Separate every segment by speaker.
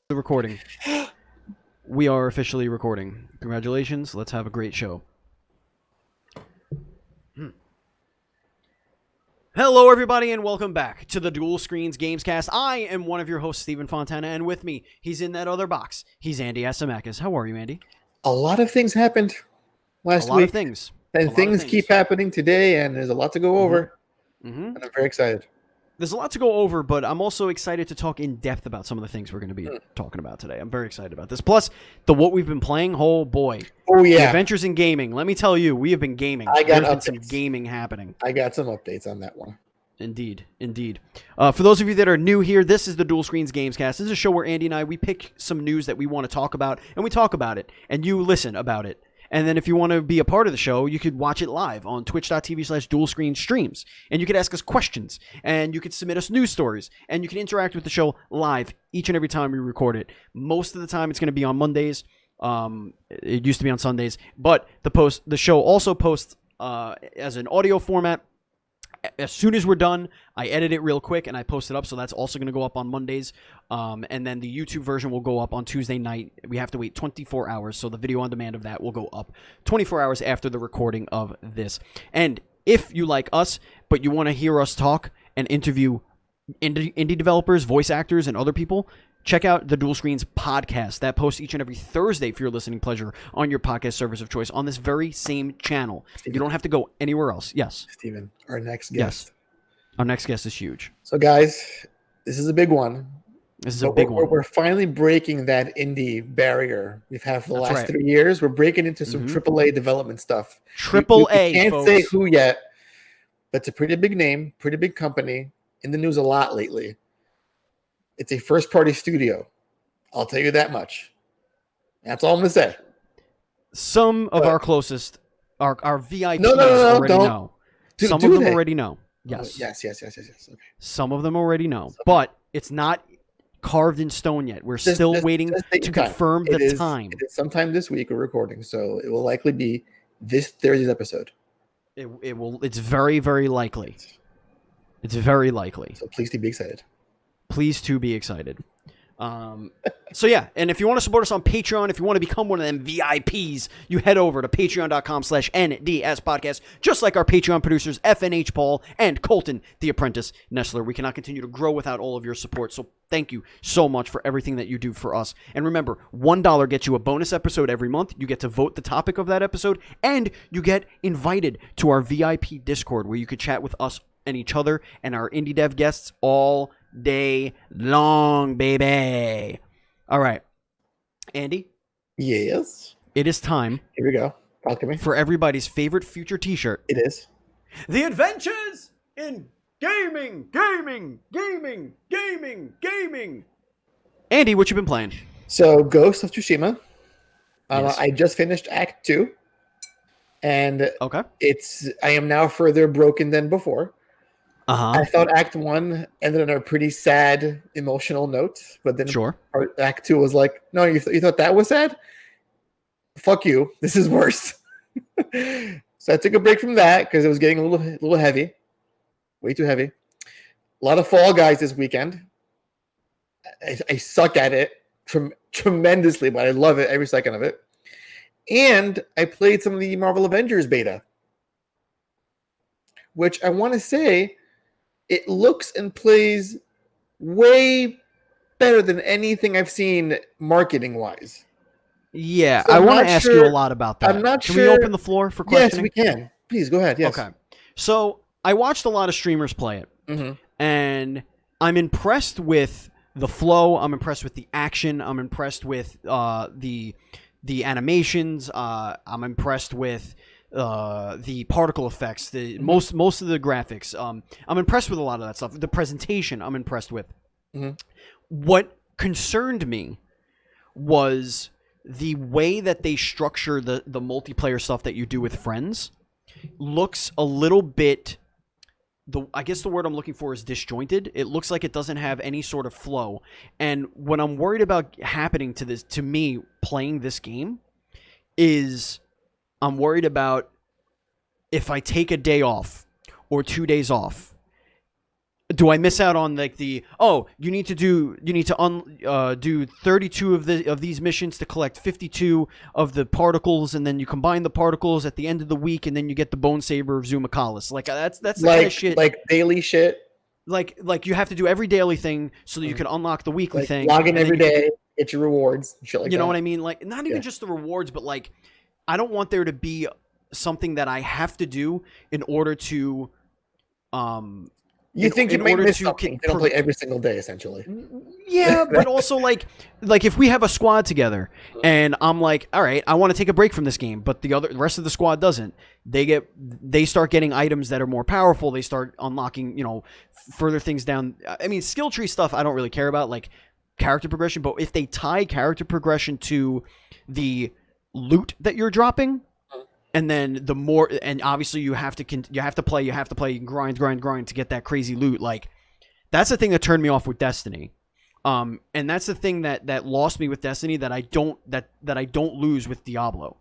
Speaker 1: The recording. We are officially recording. Congratulations. Let's have a great show. Hello, everybody, and welcome back to the Dual Screens Gamescast. I am one of your hosts, Stephen Fontana, and with me, he's in that other box. He's Andy Asimakis. How are you, Andy?
Speaker 2: A lot of things happened last week.
Speaker 1: A lot of things.
Speaker 2: And things keep happening today, and there's a lot to go over. And I'm very excited.
Speaker 1: There's a lot to go over, but I'm also excited to talk in depth about some of the things we're going to be talking about today. I'm very excited about this. Plus, what we've been playing, oh boy.
Speaker 2: Oh, yeah.
Speaker 1: The adventures in gaming. Let me tell you, we have been gaming. There's been some gaming happening.
Speaker 2: I got some updates on that one.
Speaker 1: Indeed. For those of you that are new here, this is the Dual Screens Gamescast. This is a show where Andy and I, we pick some news that we want to talk about, and we talk about it, and you listen about it. And then if you want to be a part of the show, you could watch it live on twitch.tv/dualscreenstreams. And you could ask us questions, and you could submit us news stories, and you can interact with the show live each and every time we record it. Most of the time, it's going to be on Mondays. It used to be on Sundays. But the show also posts as an audio format. As soon as we're done, I edit it real quick and I post it up. So that's also going to go up on Mondays. And then the YouTube version will go up on Tuesday night. We have to wait 24 hours. So the video on demand of that will go up 24 hours after the recording of this. And if you like us, but you want to hear us talk and interview indie developers, voice actors, and other people, check out the Dual Screens podcast. That posts each and every Thursday for your listening pleasure on your podcast service of choice on this very same channel. Steven, you don't have to go anywhere else. Yes.
Speaker 2: Steven, our next guest.
Speaker 1: Yes. Our next guest is huge.
Speaker 2: So, guys, this is a big one.
Speaker 1: This is a big one.
Speaker 2: We're finally breaking that indie barrier we've had for the last 3 years. We're breaking into some AAA development stuff.
Speaker 1: AAA,
Speaker 2: we can't
Speaker 1: folks.
Speaker 2: say who yet, but it's a pretty big name, pretty big company, in the news a lot lately. It's a first-party studio. I'll tell you that much. That's all I'm going to say.
Speaker 1: Some of our closest, our VIPs already know. Some of them already know. Yes.
Speaker 2: Yes. Okay.
Speaker 1: Some of them already know. But it's not carved in stone yet. We're still waiting to confirm the time.
Speaker 2: It is sometime this week we're recording, so it will likely be this Thursday's episode.
Speaker 1: It will. It's very, very likely. It's very likely.
Speaker 2: So please do be excited.
Speaker 1: Please to be excited. So yeah, and if you want to support us on Patreon, if you want to become one of them VIPs, you head over to patreon.com/NDS podcast, just like our Patreon producers, FNH Paul and Colton, the apprentice Nestler. We cannot continue to grow without all of your support. So thank you so much for everything that you do for us. And remember, $1 gets you a bonus episode every month. You get to vote the topic of that episode, and you get invited to our VIP Discord where you could chat with us and each other and our indie dev guests all day long, baby. All right, Andy.
Speaker 2: Yes.
Speaker 1: It is time.
Speaker 2: Here we go. Talk to me.
Speaker 1: For everybody's favorite future T-shirt.
Speaker 2: It is.
Speaker 1: The Adventures in Gaming. Andy, what you been playing?
Speaker 2: So, Ghost of Tsushima.
Speaker 1: Yes.
Speaker 2: I just finished Act 2. And
Speaker 1: okay,
Speaker 2: I am now further broken than before. I thought Act 1 ended on a pretty sad, emotional note, but then Act 2 was like, no, you thought that was sad? Fuck you. This is worse. So I took a break from that because it was getting a little heavy. Way too heavy. A lot of Fall Guys this weekend. I suck at it tremendously, but I love it every second of it. And I played some of the Marvel Avengers beta, which I want to say, it looks and plays way better than anything I've seen marketing-wise.
Speaker 1: Yeah, so I want to ask you a lot about that.
Speaker 2: I'm not
Speaker 1: sure.
Speaker 2: Can
Speaker 1: we open the floor for questioning?
Speaker 2: Yes, we can. Please, go ahead. Yes.
Speaker 1: Okay. So I watched a lot of streamers play it, and I'm impressed with the flow. I'm impressed with the action. I'm impressed with the animations. I'm impressed with the particle effects, most of the graphics. I'm impressed with a lot of that stuff. The presentation, I'm impressed with. What concerned me was the way that they structure the multiplayer stuff that you do with friends. Looks a little bit, I guess the word I'm looking for is disjointed. It looks like it doesn't have any sort of flow. And what I'm worried about happening to me playing this game is I'm worried about if I take a day off or 2 days off, do I miss out on like you need to do 32 of these missions to collect 52 of the particles, and then you combine the particles at the end of the week, and then you get the Bone Saber of Zoomacalis. Like that's the kind of shit,
Speaker 2: like daily shit.
Speaker 1: Like you have to do every daily thing so that you can unlock the weekly thing.
Speaker 2: Log in every day, get your rewards, shit like that.
Speaker 1: You know what I mean? Like not even just the rewards, but like I don't want there to be something that I have to do in order to
Speaker 2: you think you might miss something if you don't play every single day, essentially.
Speaker 1: Yeah, but also like if we have a squad together and I'm like, all right, I want to take a break from this game, but the rest of the squad doesn't. They start getting items that are more powerful. They start unlocking, further things down. I mean, skill tree stuff I don't really care about, like character progression. But if they tie character progression to the loot that you're dropping, and then the more, and obviously you have to play, grind to get that crazy loot. Like that's the thing that turned me off with Destiny. And that's the thing that lost me with Destiny that I don't lose with Diablo.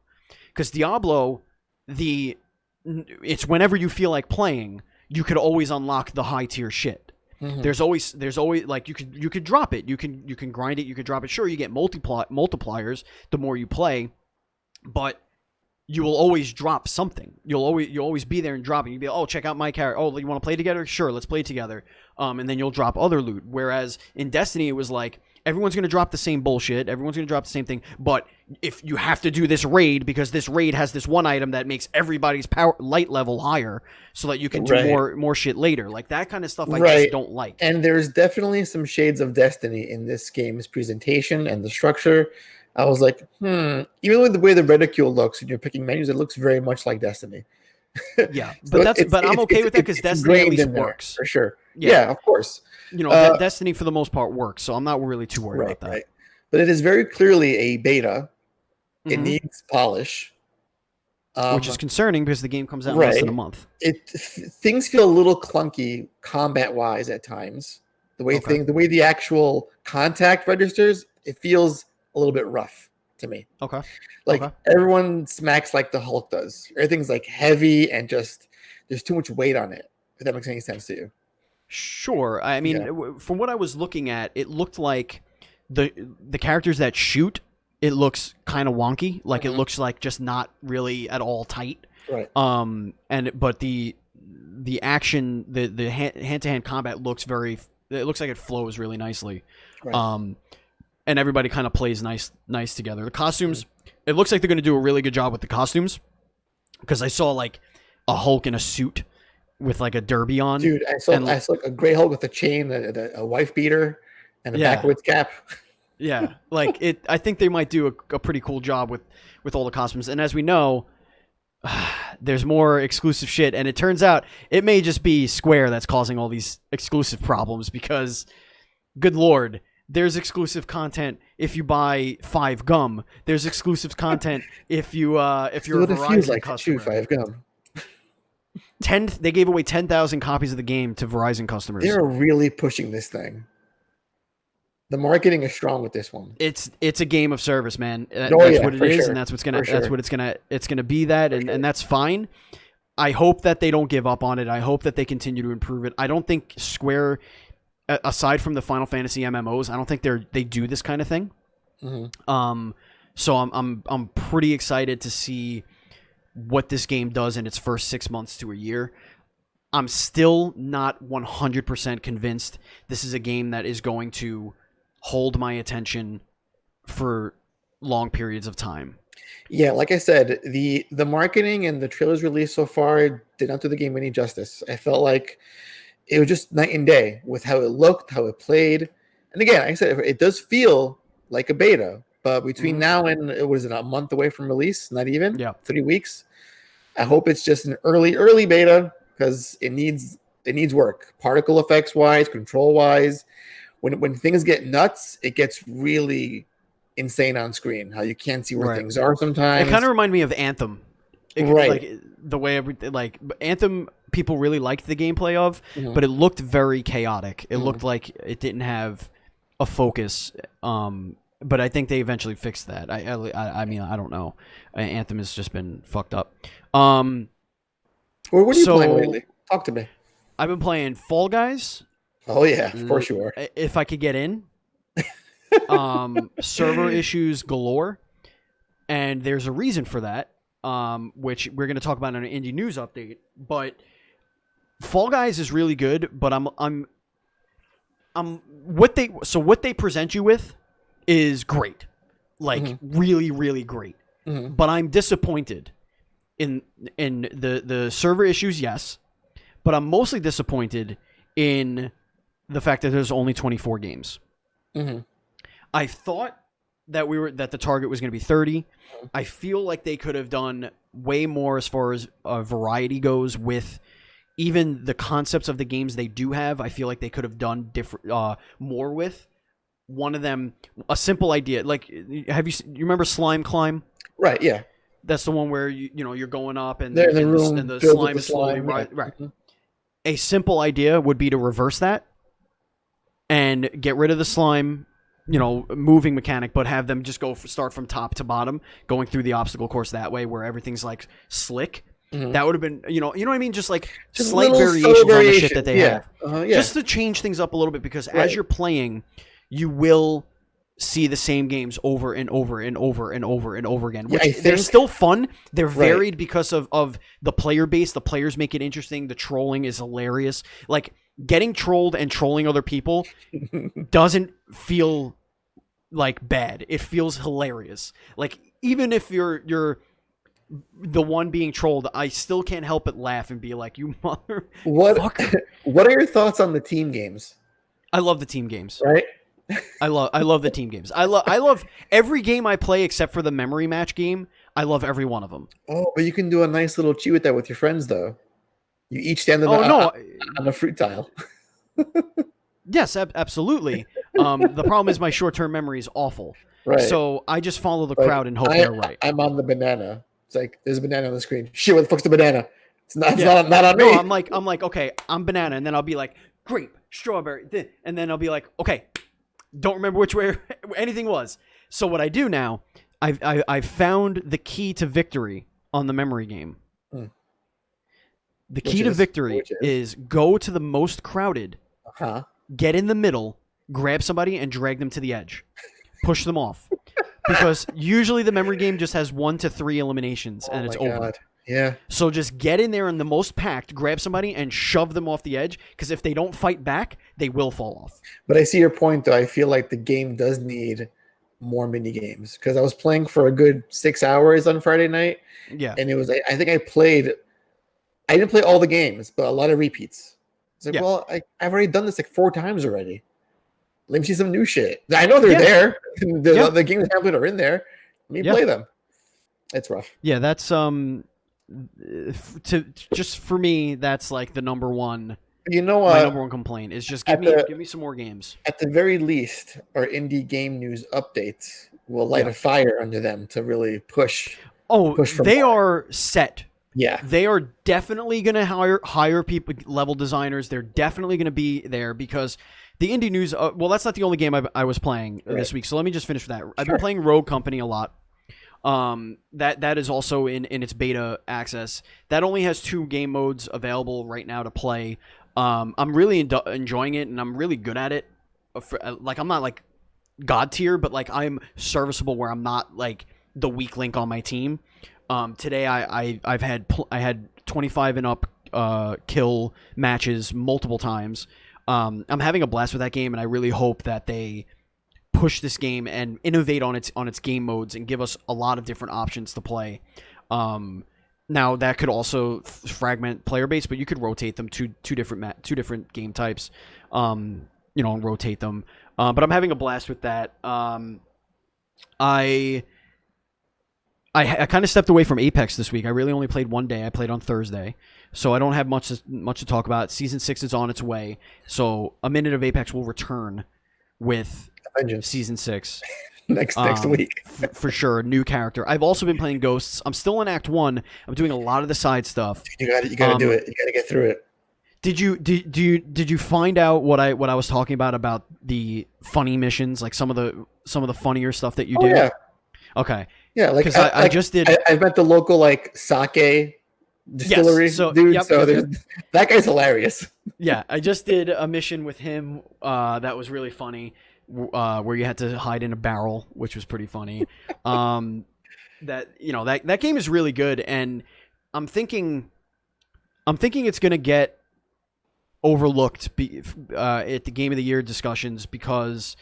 Speaker 1: Because Diablo, it's whenever you feel like playing, you could always unlock the high tier shit. Mm-hmm. There's always like you could drop it. You can grind it, you could drop it. Sure, you get multipliers the more you play, but you will always drop something. You'll always be there and drop it. You'll be, oh, check out my character. Oh, you want to play together? Sure, let's play together. And then you'll drop other loot. Whereas in Destiny, it was like, everyone's going to drop the same bullshit. Everyone's going to drop the same thing. But if you have to do this raid, because this raid has this one item that makes everybody's light level higher, so that you can do more shit later. Like that kind of stuff I just don't like.
Speaker 2: And there's definitely some shades of Destiny in this game's presentation and the structure. I was like, even with the way the reticule looks when you're picking menus, it looks very much like Destiny.
Speaker 1: Yeah, but I'm okay with that because Destiny at least works
Speaker 2: for sure. Yeah, of course.
Speaker 1: Destiny for the most part works, so I'm not really too worried about that.
Speaker 2: Right. But it is very clearly a beta. Mm-hmm. It needs polish,
Speaker 1: which is concerning because the game comes out in less than a month.
Speaker 2: Things feel a little clunky combat wise at times. The way the actual contact registers, it feels a little bit rough to me.
Speaker 1: Okay.
Speaker 2: Everyone smacks like the Hulk does. Everything's like heavy and just there's too much weight on it. If that makes any sense to you.
Speaker 1: Sure. I mean, from what I was looking at, it looked like the characters that shoot, it looks kind of wonky. Like it looks like just not really at all tight.
Speaker 2: Right.
Speaker 1: But the action, the hand to hand combat looks it looks like it flows really nicely. Right. And everybody kind of plays nice together. The costumes, it looks like they're going to do a really good job with the costumes. Because I saw like a Hulk in a suit with like a derby on.
Speaker 2: Dude, I saw a gray Hulk with a chain, a wife beater, and a backwards cap.
Speaker 1: Yeah, like it. I think they might do a pretty cool job with all the costumes. And as we know, there's more exclusive shit. And it turns out it may just be Square that's causing all these exclusive problems because, good Lord, there's exclusive content if you buy 5 gum. There's exclusive content if you're a Verizon customer.
Speaker 2: 5 gum.
Speaker 1: They gave away 10,000 copies of the game to Verizon customers.
Speaker 2: They're really pushing this thing. The marketing is strong with this one.
Speaker 1: It's a game of service, man. That's what it is,
Speaker 2: sure.
Speaker 1: And that's what it's gonna be that, and that's fine. I hope that they don't give up on it. I hope that they continue to improve it. I don't think Square, aside from the Final Fantasy MMOs, I don't think they do this kind of thing. Mm-hmm. So I'm pretty excited to see what this game does in its first 6 months to a year. I'm still not 100% convinced this is a game that is going to hold my attention for long periods of time.
Speaker 2: Yeah, like I said, the marketing and the trailers released so far did not do the game any justice. I felt like it was just night and day with how it looked, how it played. And again, like I said, it does feel like a beta, but between now and it was a month away from release, not even 3 weeks. I hope it's just an early beta because it needs work, particle effects wise, control wise. When things get nuts, it gets really insane on screen. How you can't see where things are sometimes.
Speaker 1: It kind of reminded me of Anthem, like the way Anthem. People really liked the gameplay of, but it looked very chaotic. It looked like it didn't have a focus. But I think they eventually fixed that. I mean, I don't know. Anthem has just been fucked up.
Speaker 2: What are you playing lately? Talk to me.
Speaker 1: I've been playing Fall Guys.
Speaker 2: Oh yeah, of course you are.
Speaker 1: If I could get in. Server issues galore, and there's a reason for that, which we're going to talk about in an indie news update. But Fall Guys is really good, but what they present you with is great, like really, really great. But I'm disappointed in the server issues, yes, but I'm mostly disappointed in the fact that there's only 24 games. I thought that the target was going to be 30. I feel like they could have done way more as far as variety goes with even the concepts of the games they do have. I feel like they could have done more with. One of them, a simple idea, like you remember Slime Climb?
Speaker 2: Right. Yeah.
Speaker 1: That's the one where you're going up and
Speaker 2: they're in the room
Speaker 1: and the slime is slowly right. A simple idea would be to reverse that and get rid of the slime, moving mechanic, but have them just start from top to bottom, going through the obstacle course that way, where everything's like slick. That would have been, you know what I mean? Just like slight variations on the shit that they have. Just to change things up a little bit, because as you're playing, you will see the same games over and over and over and over and over again. Which they're still fun. They're varied because of the player base. The players make it interesting. The trolling is hilarious. Like, getting trolled and trolling other people doesn't feel like bad. It feels hilarious. Like, even if you're the one being trolled, I still can't help but laugh and be like, you mother.
Speaker 2: What are your thoughts on the team games?
Speaker 1: I love the team games.
Speaker 2: Right?
Speaker 1: I love the team games. I love every game I play except for the memory match game. I love every one of them.
Speaker 2: Oh, but you can do a nice little cheat with that with your friends, though. You each stand on a fruit tile.
Speaker 1: Yes, absolutely. The problem is my short-term memory is awful.
Speaker 2: Right.
Speaker 1: So I just follow the crowd and hope they're right.
Speaker 2: I'm on the banana. It's like, there's a banana on the screen. Shit, what the fuck's the banana? It's not on me.
Speaker 1: No, I'm like, okay, I'm banana, and then I'll be like, grape, strawberry, and then I'll be like, okay, don't remember which way anything was. So what I do now, I've found the key to victory on the memory game. The key to victory is go to the most crowded, get in the middle, grab somebody, and drag them to the edge. Push them off. Because usually the memory game just has 1 to 3 eliminations, and it's over.
Speaker 2: Yeah.
Speaker 1: So just get in there in the most packed, grab somebody, and shove them off the edge, because if they don't fight back, they will fall off.
Speaker 2: But I see your point, though. I feel like the game does need more mini games, because I was playing for a good 6 hours on Friday night.
Speaker 1: Yeah.
Speaker 2: And it was, I think I didn't play all the games, but a lot of repeats. It's like, well, I've already done this like 4 times already. Let me see some new shit. I know they're there. The games I played are in there. Let me play them. It's rough.
Speaker 1: Yeah, that's just for me, that's like the number one. My number one complaint is just give me some more games.
Speaker 2: At the very least, our indie game news updates will light a fire under them to really push.
Speaker 1: They are set.
Speaker 2: Yeah,
Speaker 1: they are definitely going to hire people, level designers. They're definitely going to be there, because the indie news. Well, that's not the only game I was playing this week. So let me just finish with that. I've been playing Rogue Company a lot. That is also in its beta access. That only has 2 game modes available right now to play. I'm really enjoying it, and I'm really good at it. Like, I'm not like god tier, but like I'm serviceable where I'm not like the weak link on my team. Today I had 25 and up kill matches multiple times. I'm having a blast with that game, and I really hope that they push this game and innovate on its game modes and give us a lot of different options to play. Now that could also fragment player base, but you could rotate them to two different game types, and rotate them. But I'm having a blast with that. I kind of stepped away from Apex this week. I really only played one day. I played on Thursday, so I don't have much to talk about. Season 6 is on its way, so a minute of Apex will return with Season 6
Speaker 2: next week
Speaker 1: for sure. New character. I've also been playing Ghosts. I'm still in Act 1. I'm doing a lot of the side stuff.
Speaker 2: You got to do it. You got to get through it.
Speaker 1: Did you find out what I was talking about the funny missions, like some of the funnier stuff that you do?
Speaker 2: Yeah.
Speaker 1: Okay.
Speaker 2: Yeah, like
Speaker 1: because I just did.
Speaker 2: I met the local like sake distillery dude. That guy's hilarious.
Speaker 1: Yeah, I just did a mission with him that was really funny, where you had to hide in a barrel, which was pretty funny. That game is really good, and I'm thinking it's gonna get overlooked at the Game of the Year discussions because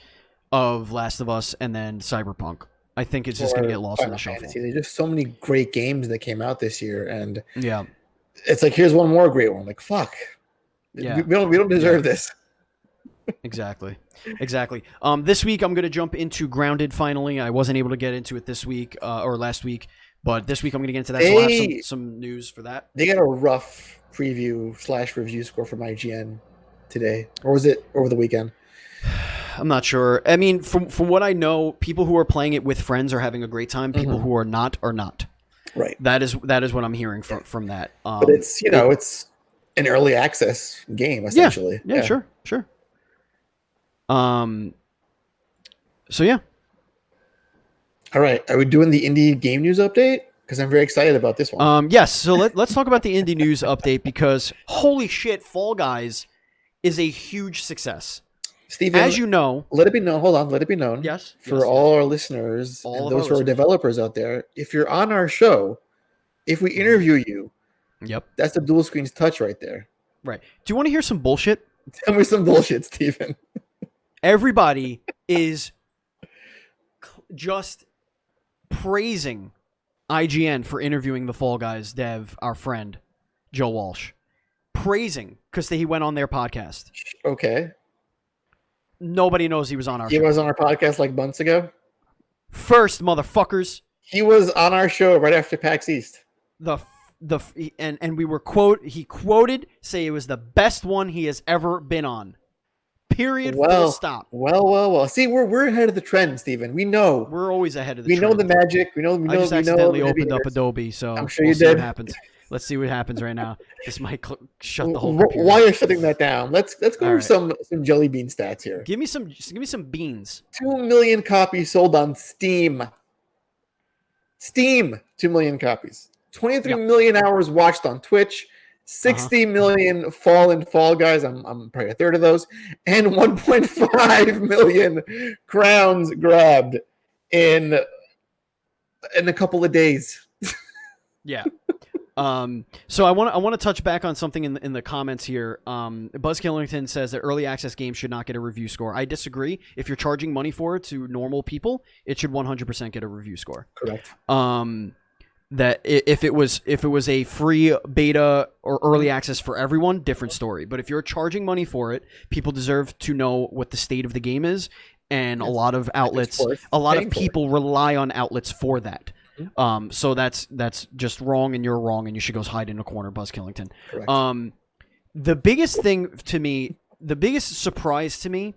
Speaker 1: of Last of Us and then Cyberpunk. I think it's just going to get lost in the shuffle.
Speaker 2: There's just so many great games that came out this year, and
Speaker 1: yeah,
Speaker 2: it's like here's one more great one. Like fuck,
Speaker 1: yeah,
Speaker 2: we don't deserve this.
Speaker 1: Exactly. This week I'm going to jump into Grounded. Finally, I wasn't able to get into it this week or last week, but this week I'm going to get into that. So I'll have some news for that.
Speaker 2: They got a rough preview/review score from IGN today, or was it over the weekend?
Speaker 1: I'm not sure. I mean, from what I know, people who are playing it with friends are having a great time. People who are not are not.
Speaker 2: Right.
Speaker 1: That is what I'm hearing from that.
Speaker 2: But it's it's an early access game essentially.
Speaker 1: Yeah. Sure. So yeah.
Speaker 2: All right. Are we doing the indie game news update? Because I'm very excited about this one.
Speaker 1: Yes. So let's talk about the indie news update because holy shit, Fall Guys is a huge success.
Speaker 2: Steven,
Speaker 1: as you know,
Speaker 2: let it be known. Hold on, let it be known.
Speaker 1: Yes,
Speaker 2: for all our listeners and those who are developers out there, if you're on our show, if we interview you, that's the Dual Screens touch right there.
Speaker 1: Right. Do you want to hear some bullshit?
Speaker 2: Tell me some bullshit, Steven.
Speaker 1: Everybody is just praising IGN for interviewing the Fall Guys dev, our friend Joe Walsh. Praising because he went on their podcast.
Speaker 2: Okay.
Speaker 1: Nobody knows he was on our show.
Speaker 2: He was on our podcast like months ago?
Speaker 1: First, motherfuckers.
Speaker 2: He was on our show right after PAX East.
Speaker 1: And we were he quoted, say it was the best one he has ever been on. Period. Full stop.
Speaker 2: Well. See, we're ahead of the trend, Steven. We know.
Speaker 1: We're always ahead of the trend.
Speaker 2: We know the magic. I just
Speaker 1: accidentally opened up Adobe, so
Speaker 2: I'm sure you did.
Speaker 1: What happens. Let's see what happens right now. This might shut the whole computer.
Speaker 2: While you're shutting that down, let's go over some Jelly Bean stats here.
Speaker 1: Give me some beans.
Speaker 2: 2 million copies sold on Steam. 2 million copies. 23 million hours watched on Twitch. 60 million Fall Guys. I'm probably a third of those, and 1.5 million crowns grabbed in a couple of days.
Speaker 1: Yeah. So I want to touch back on something in the comments here. Buzz Killington says that early access games should not get a review score. I disagree. If you're charging money for it to normal people, it should 100% get a review score.
Speaker 2: Correct.
Speaker 1: That if it was a free beta or early access for everyone, different story. But if you're charging money for it, people deserve to know what the state of the game is, and a lot of outlets, a lot of people rely on outlets for that. So that's just wrong, and you're wrong, and you should go hide in a corner, Buzz Killington.
Speaker 2: Correct.
Speaker 1: The biggest thing to me, the biggest surprise to me,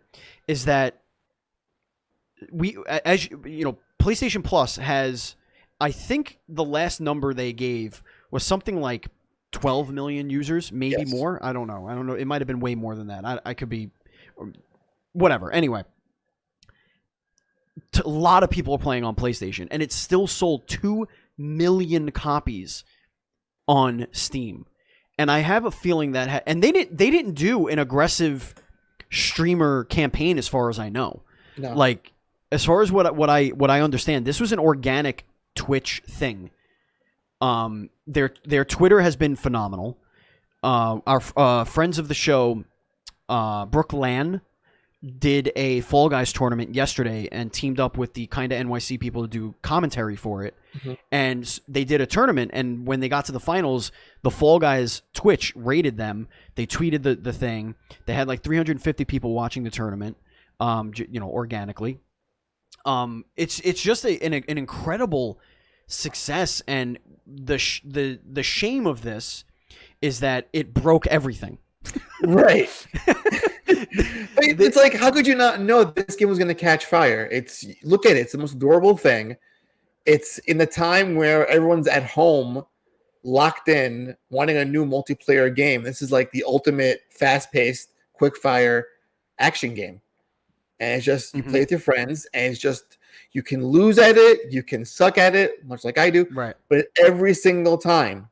Speaker 1: is that PlayStation Plus has, I think the last number they gave was something like 12 million users, maybe more. I don't know. It might have been way more than that. I could be, whatever. Anyway. A lot of people are playing on PlayStation, and it still sold 2 million copies on Steam. And I have a feeling that and they didn't do an aggressive streamer campaign as far as I know.
Speaker 2: No.
Speaker 1: Like as far as what I understand, this was an organic Twitch thing. Their Twitter has been phenomenal. Our friends of the show, Brooke Lan, did a Fall Guys tournament yesterday and teamed up with the Kinda NYC people to do commentary for it. And they did a tournament, and when they got to the finals, the Fall Guys Twitch rated them. They tweeted the thing. They had like 350 people watching the tournament, organically. It's just an incredible success, and the shame of this is that it broke everything.
Speaker 2: Right. It's like, how could you not know this game was going to catch fire? Look at it. It's the most adorable thing. It's in the time where everyone's at home, locked in, wanting a new multiplayer game. This is like the ultimate fast-paced, quick-fire action game. And it's just, you play with your friends, and it's just, you can lose at it, you can suck at it, much like I do.
Speaker 1: Right.
Speaker 2: But every single time,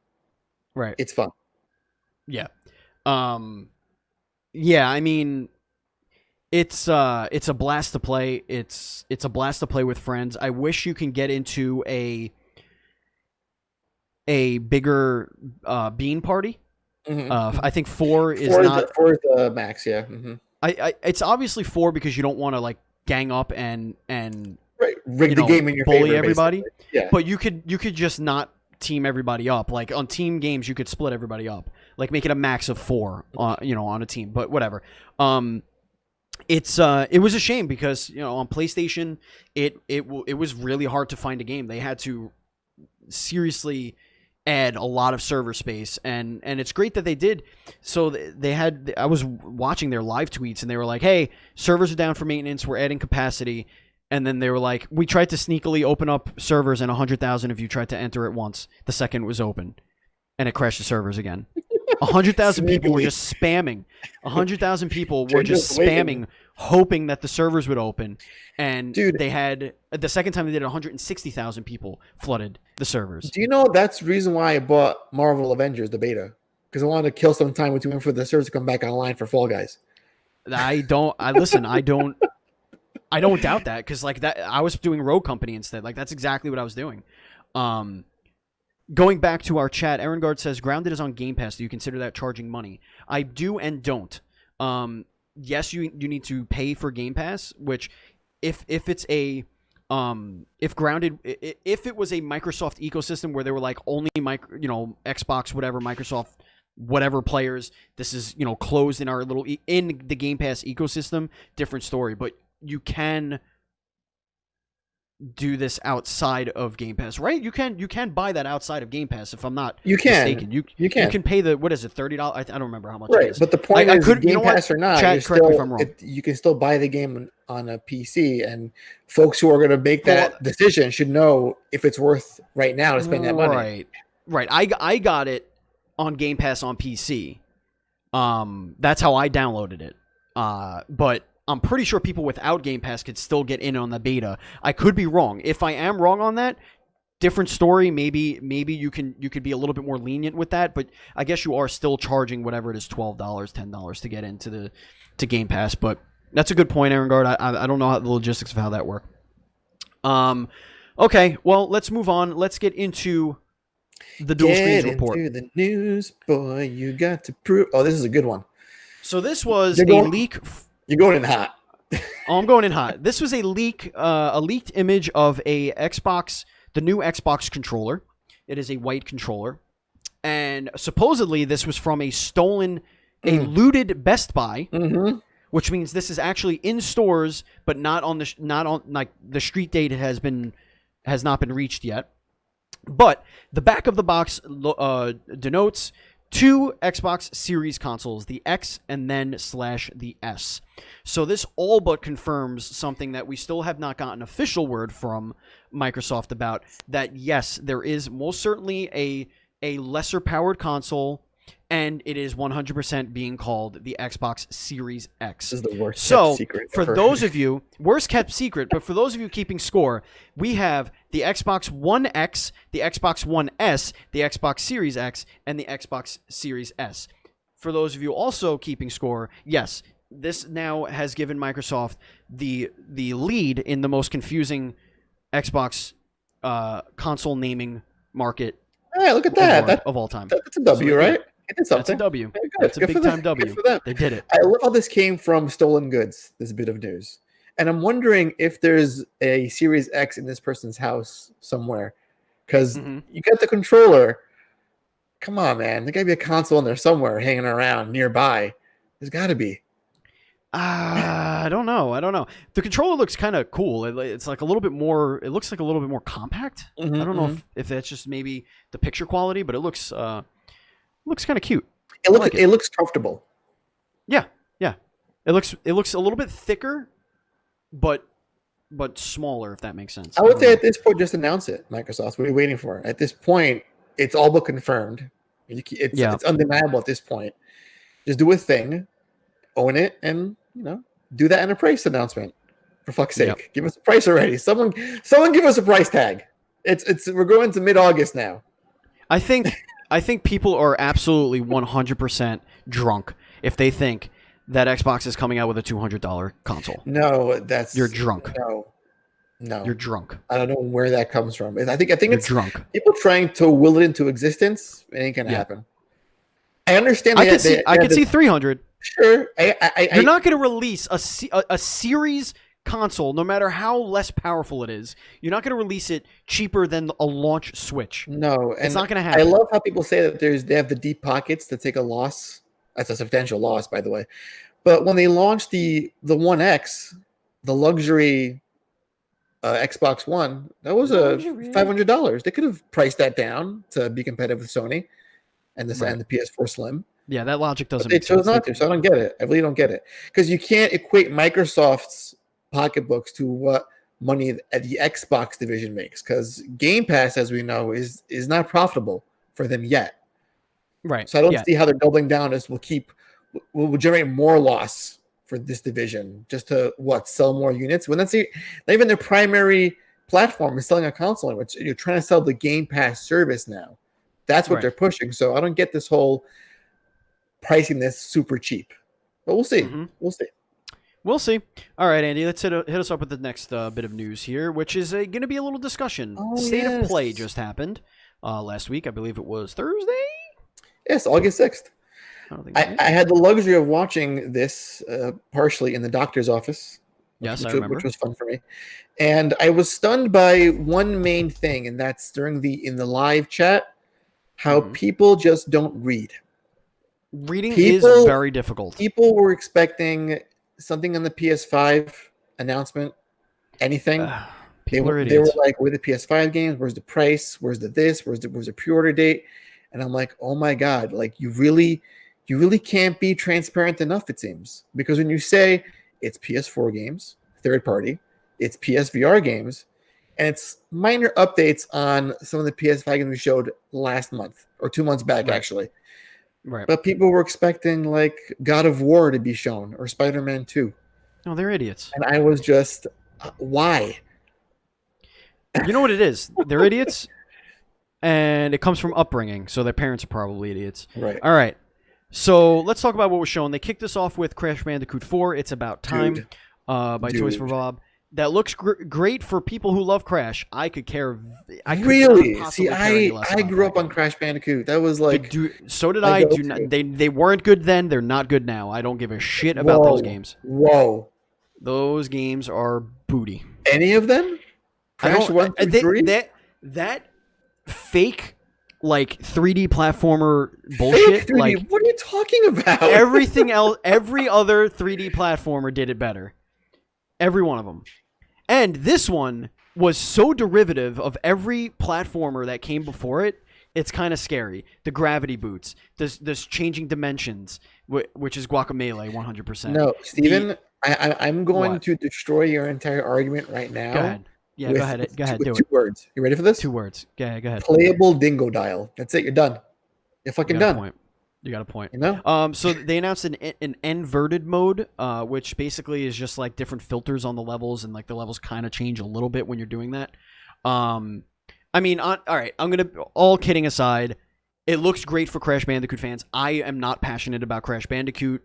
Speaker 1: right,
Speaker 2: it's fun.
Speaker 1: Yeah. Yeah, I mean, it's a blast to play. It's a blast to play with friends. I wish you can get into a bigger bean party.
Speaker 2: Mm-hmm.
Speaker 1: I think four is not
Speaker 2: four is the max. Yeah. Mm-hmm.
Speaker 1: It's obviously 4 because you don't want to like gang up and
Speaker 2: right, rig the game in your
Speaker 1: bully
Speaker 2: favor,
Speaker 1: everybody.
Speaker 2: Basically. Yeah,
Speaker 1: but you could just not team everybody up. Like on team games, you could split everybody up, like make it a max of 4, on a team. But whatever. It was a shame because on PlayStation, it was really hard to find a game. They had to seriously add a lot of server space, and it's great that they did. So I was watching their live tweets, and they were like, hey, servers are down for maintenance, we're adding capacity. And then they were like, we tried to sneakily open up servers, and 100,000 of you tried to enter at once the second it was open, and it crashed the servers again. 100,000 people were just spamming. 100,000 people were just spamming, hoping that the servers would open. And they had, the second time they did it, 160,000 people flooded the servers.
Speaker 2: Do you know that's the reason why I bought Marvel Avengers, the beta? Because I wanted to kill some time between for the servers to come back online for Fall Guys.
Speaker 1: I don't doubt that, because like that, I was doing Rogue Company instead. Like that's exactly what I was doing. Going back to our chat, Erengard says, Grounded is on Game Pass. Do you consider that charging money? I do and don't. Yes, you need to pay for Game Pass, which if it's a if Grounded, if it was a Microsoft ecosystem where they were like only Xbox whatever, Microsoft whatever players, this is closed in our little in the Game Pass ecosystem, different story. But you can do this outside of Game Pass, right? You can buy that outside of Game Pass, if I'm not mistaken. You can pay the, what is it, $30? I don't remember how much it is.
Speaker 2: But the point is, Game Pass or not, Chat, correct me if I'm wrong. You can still buy the game on a PC, and folks who are going to make that decision should know if it's worth right now to spend that money.
Speaker 1: Right. I got it on Game Pass on PC. That's how I downloaded it. But I'm pretty sure people without Game Pass could still get in on the beta. I could be wrong. If I am wrong on that, different story. Maybe you could be a little bit more lenient with that. But I guess you are still charging whatever it is, $12, $10 to get into to Game Pass. But that's a good point, Erengard. I don't know how the logistics of how that work. Okay, well, let's move on. Let's get into the Dual Screens report.
Speaker 2: Into the news, boy. You got to prove. Oh, this is a good one.
Speaker 1: So this was a leak.
Speaker 2: You're going in hot.
Speaker 1: I'm going in hot. This was a leaked image of a Xbox, the new Xbox controller. It is a white controller, and supposedly this was from a looted Best Buy, which means this is actually in stores, but not on like the street date has not been reached yet. But the back of the box denotes 2 Xbox Series consoles, the X and then / the S. So this all but confirms something that we still have not gotten official word from Microsoft about, that yes, there is most certainly a lesser powered console, and it is 100% being called the Xbox Series X.
Speaker 2: This is the worst kept secret
Speaker 1: for those of you, worst kept secret, but for those of you keeping score, we have the Xbox One X, the Xbox One S, the Xbox Series X, and the Xbox Series S. For those of you also keeping score, yes, this now has given Microsoft the lead in the most confusing Xbox console naming market.
Speaker 2: Hey, look at that.
Speaker 1: Of all time.
Speaker 2: That's a W, right? It did something.
Speaker 1: That's a W. That's a big time W. They did it.
Speaker 2: I love how this came from stolen goods, this bit of news. And I'm wondering if there's a Series X in this person's house somewhere. Because you got the controller. Come on, man. There got to be a console in there somewhere hanging around nearby. There's got to be.
Speaker 1: I don't know. The controller looks kind of cool. It's like a little bit more. It looks like a little bit more compact. I don't know if that's just maybe the picture quality, but it looks kind of cute.
Speaker 2: It looks comfortable.
Speaker 1: Yeah. It looks a little bit thicker, but smaller, if that makes sense.
Speaker 2: I would say at this point, just announce it, Microsoft. What are you waiting for? At this point, it's all but confirmed. It's undeniable at this point. Just do a thing, own it, and do that in a price announcement. For fuck's sake, give us a price already. Someone give us a price tag. We're going to mid-August now.
Speaker 1: I think people are absolutely 100% drunk if they think that Xbox is coming out with a $200 console.
Speaker 2: No, you're
Speaker 1: drunk.
Speaker 2: No,
Speaker 1: you're drunk.
Speaker 2: I don't know where that comes from. I think
Speaker 1: you're
Speaker 2: it's
Speaker 1: drunk.
Speaker 2: People trying to will it into existence. It ain't gonna happen. I understand.
Speaker 1: I can see 300.
Speaker 2: Sure.
Speaker 1: You're not going to release a series console, no matter how less powerful it is. You're not going to release it cheaper than a launch Switch.
Speaker 2: No,
Speaker 1: it's not going to happen.
Speaker 2: I love how people say that they have the deep pockets to take a loss. That's a substantial loss, by the way. But when they launched the One X, the luxury Xbox One, that was $500. They could have priced that down to be competitive with Sony and the PS4 Slim.
Speaker 1: Yeah, that logic doesn't
Speaker 2: make sense. They chose not to, so I don't get it. I really don't get it. Because you can't equate Microsoft's pocketbooks to what money at the Xbox division makes. Because Game Pass, as we know, is not profitable for them yet.
Speaker 1: Right.
Speaker 2: So I don't see how they're doubling down. This will generate more loss for this division just to sell more units when not even their primary platform is selling a console in which you're trying to sell the Game Pass service now. That's what they're pushing. So I don't get this whole pricing this super cheap, but we'll see.
Speaker 1: Mm-hmm.
Speaker 2: We'll see.
Speaker 1: All right, Andy, let's hit us up with the next bit of news here, which is going to be a little discussion. State of Play just happened last week. I believe it was Thursday.
Speaker 2: Yes, August 6th. I had the luxury of watching this partially in the doctor's office.
Speaker 1: Yes, I remember.
Speaker 2: Which was fun for me. And I was stunned by one main thing, and that's in the live chat, how people just don't read.
Speaker 1: Reading is very difficult.
Speaker 2: People were expecting something on the PS5 announcement, anything. They were like, where are the PS5 games? Where's the price? Where's the this? Where's the pre-order date? And I'm like, oh my God, like you really can't be transparent enough, it seems. Because when you say it's PS4 games, third party, it's PSVR games, and it's minor updates on some of the PS5 games we showed last month or 2 months back, actually.
Speaker 1: Right.
Speaker 2: But people were expecting like God of War to be shown or Spider-Man 2.
Speaker 1: No, they're idiots.
Speaker 2: And I was just, why?
Speaker 1: You know what it is? They're idiots, and it comes from upbringing, so their parents are probably idiots.
Speaker 2: Right.
Speaker 1: All right. So let's talk about what was shown. They kicked us off with Crash Bandicoot 4, It's About Time, by Toys for Bob. That looks great for people who love Crash. I could care.
Speaker 2: Really? See, I grew up on Crash Bandicoot. That was like.
Speaker 1: So did I. They weren't good then. They're not good now. I don't give a shit about those games.
Speaker 2: Whoa.
Speaker 1: Those games are booty.
Speaker 2: Any of them? Crash 1 through 3?
Speaker 1: That fake, like 3D platformer bullshit.
Speaker 2: Fake 3D?
Speaker 1: Like,
Speaker 2: what are you talking about?
Speaker 1: Everything else, every other 3D platformer did it better. Every one of them. And this one was so derivative of every platformer that came before it, it's kind of scary. The gravity boots, this changing dimensions, which is Guacamelee 100%.
Speaker 2: No, Steven, I'm going to destroy your entire argument right now.
Speaker 1: Go ahead. Yeah, go ahead. Do it.
Speaker 2: 2 words. You ready for this?
Speaker 1: 2 words. Go ahead.
Speaker 2: Playable dingo dial. That's it. You're done. You're fucking done.
Speaker 1: You got a point.
Speaker 2: You know?
Speaker 1: So they announced an inverted mode, which basically is just like different filters on the levels, and like the levels kind of change a little bit when you're doing that. I mean, all right. All kidding aside, it looks great for Crash Bandicoot fans. I am not passionate about Crash Bandicoot,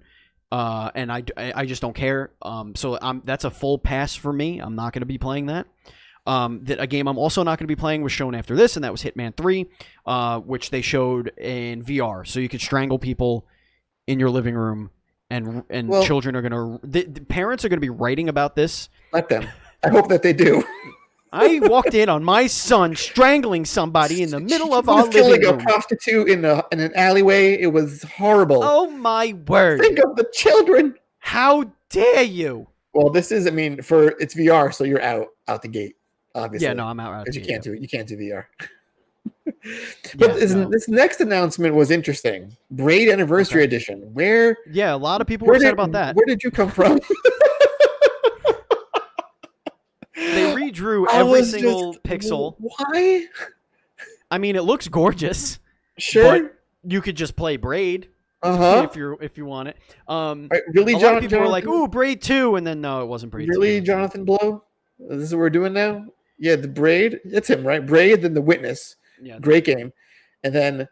Speaker 1: and I just don't care. So that's a full pass for me. I'm not going to be playing that. A game I'm also not going to be playing was shown after this, and that was Hitman 3, which they showed in VR. So you could strangle people in your living room, and children are going to... The parents are going to be writing about this.
Speaker 2: Let them. I hope that they do.
Speaker 1: I walked in on my son strangling somebody in the middle of our living room.
Speaker 2: A prostitute in an alleyway. It was horrible.
Speaker 1: Oh, my word.
Speaker 2: Think of the children.
Speaker 1: How dare you?
Speaker 2: Well, this is, it's VR, so you're out the gate. Obviously.
Speaker 1: Yeah, no, I'm out.
Speaker 2: Because you can't do VR. But this next announcement was interesting. Braid Anniversary Edition.
Speaker 1: A lot of people were upset about that.
Speaker 2: Where did you come from?
Speaker 1: They redrew every single pixel.
Speaker 2: Why?
Speaker 1: I mean, it looks gorgeous.
Speaker 2: Sure.
Speaker 1: But you could just play Braid. If you want it.
Speaker 2: Really,
Speaker 1: a lot of people were like, "Ooh, Braid 2," and then no, it wasn't Braid 2.
Speaker 2: Really, Jonathan Blow? This is what we're doing now? Yeah, the Braid. It's him, right? Braid, then the Witness. Yeah, great game. And then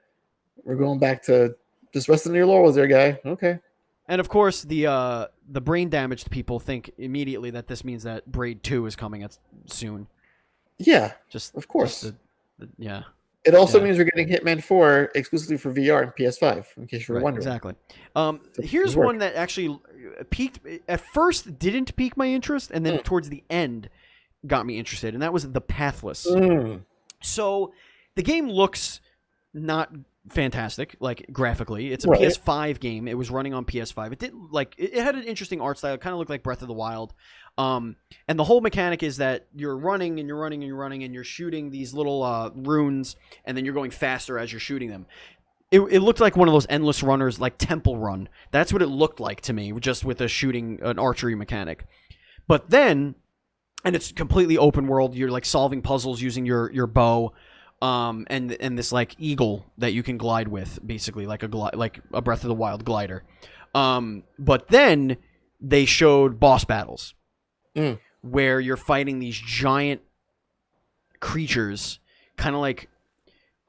Speaker 2: we're going back to just resting on your laurels there, guy. Okay.
Speaker 1: And of course, the brain damaged people think immediately that this means that Braid 2 is coming soon.
Speaker 2: Yeah, of course.
Speaker 1: Yeah.
Speaker 2: It also means we're getting Hitman 4 exclusively for VR and PS5, in case you were wondering.
Speaker 1: Exactly. Here's one that actually piqued, at first didn't pique my interest, and then towards the end got me interested, and that was The Pathless. So the game looks not fantastic, like graphically. It's a PS5 game. It was running on PS5. It didn't it had an interesting art style. It kind of looked like Breath of the Wild. And the whole mechanic is that you're running and you're running and you're running and you're shooting these little runes, and then you're going faster as you're shooting them. It looked like one of those endless runners, like Temple Run. That's what it looked like to me, just with an archery mechanic. But then, and it's completely open world. You're like solving puzzles using your bow. And this like eagle that you can glide with, basically like a Breath of the Wild glider. But then they showed boss battles where you're fighting these giant creatures, kind of like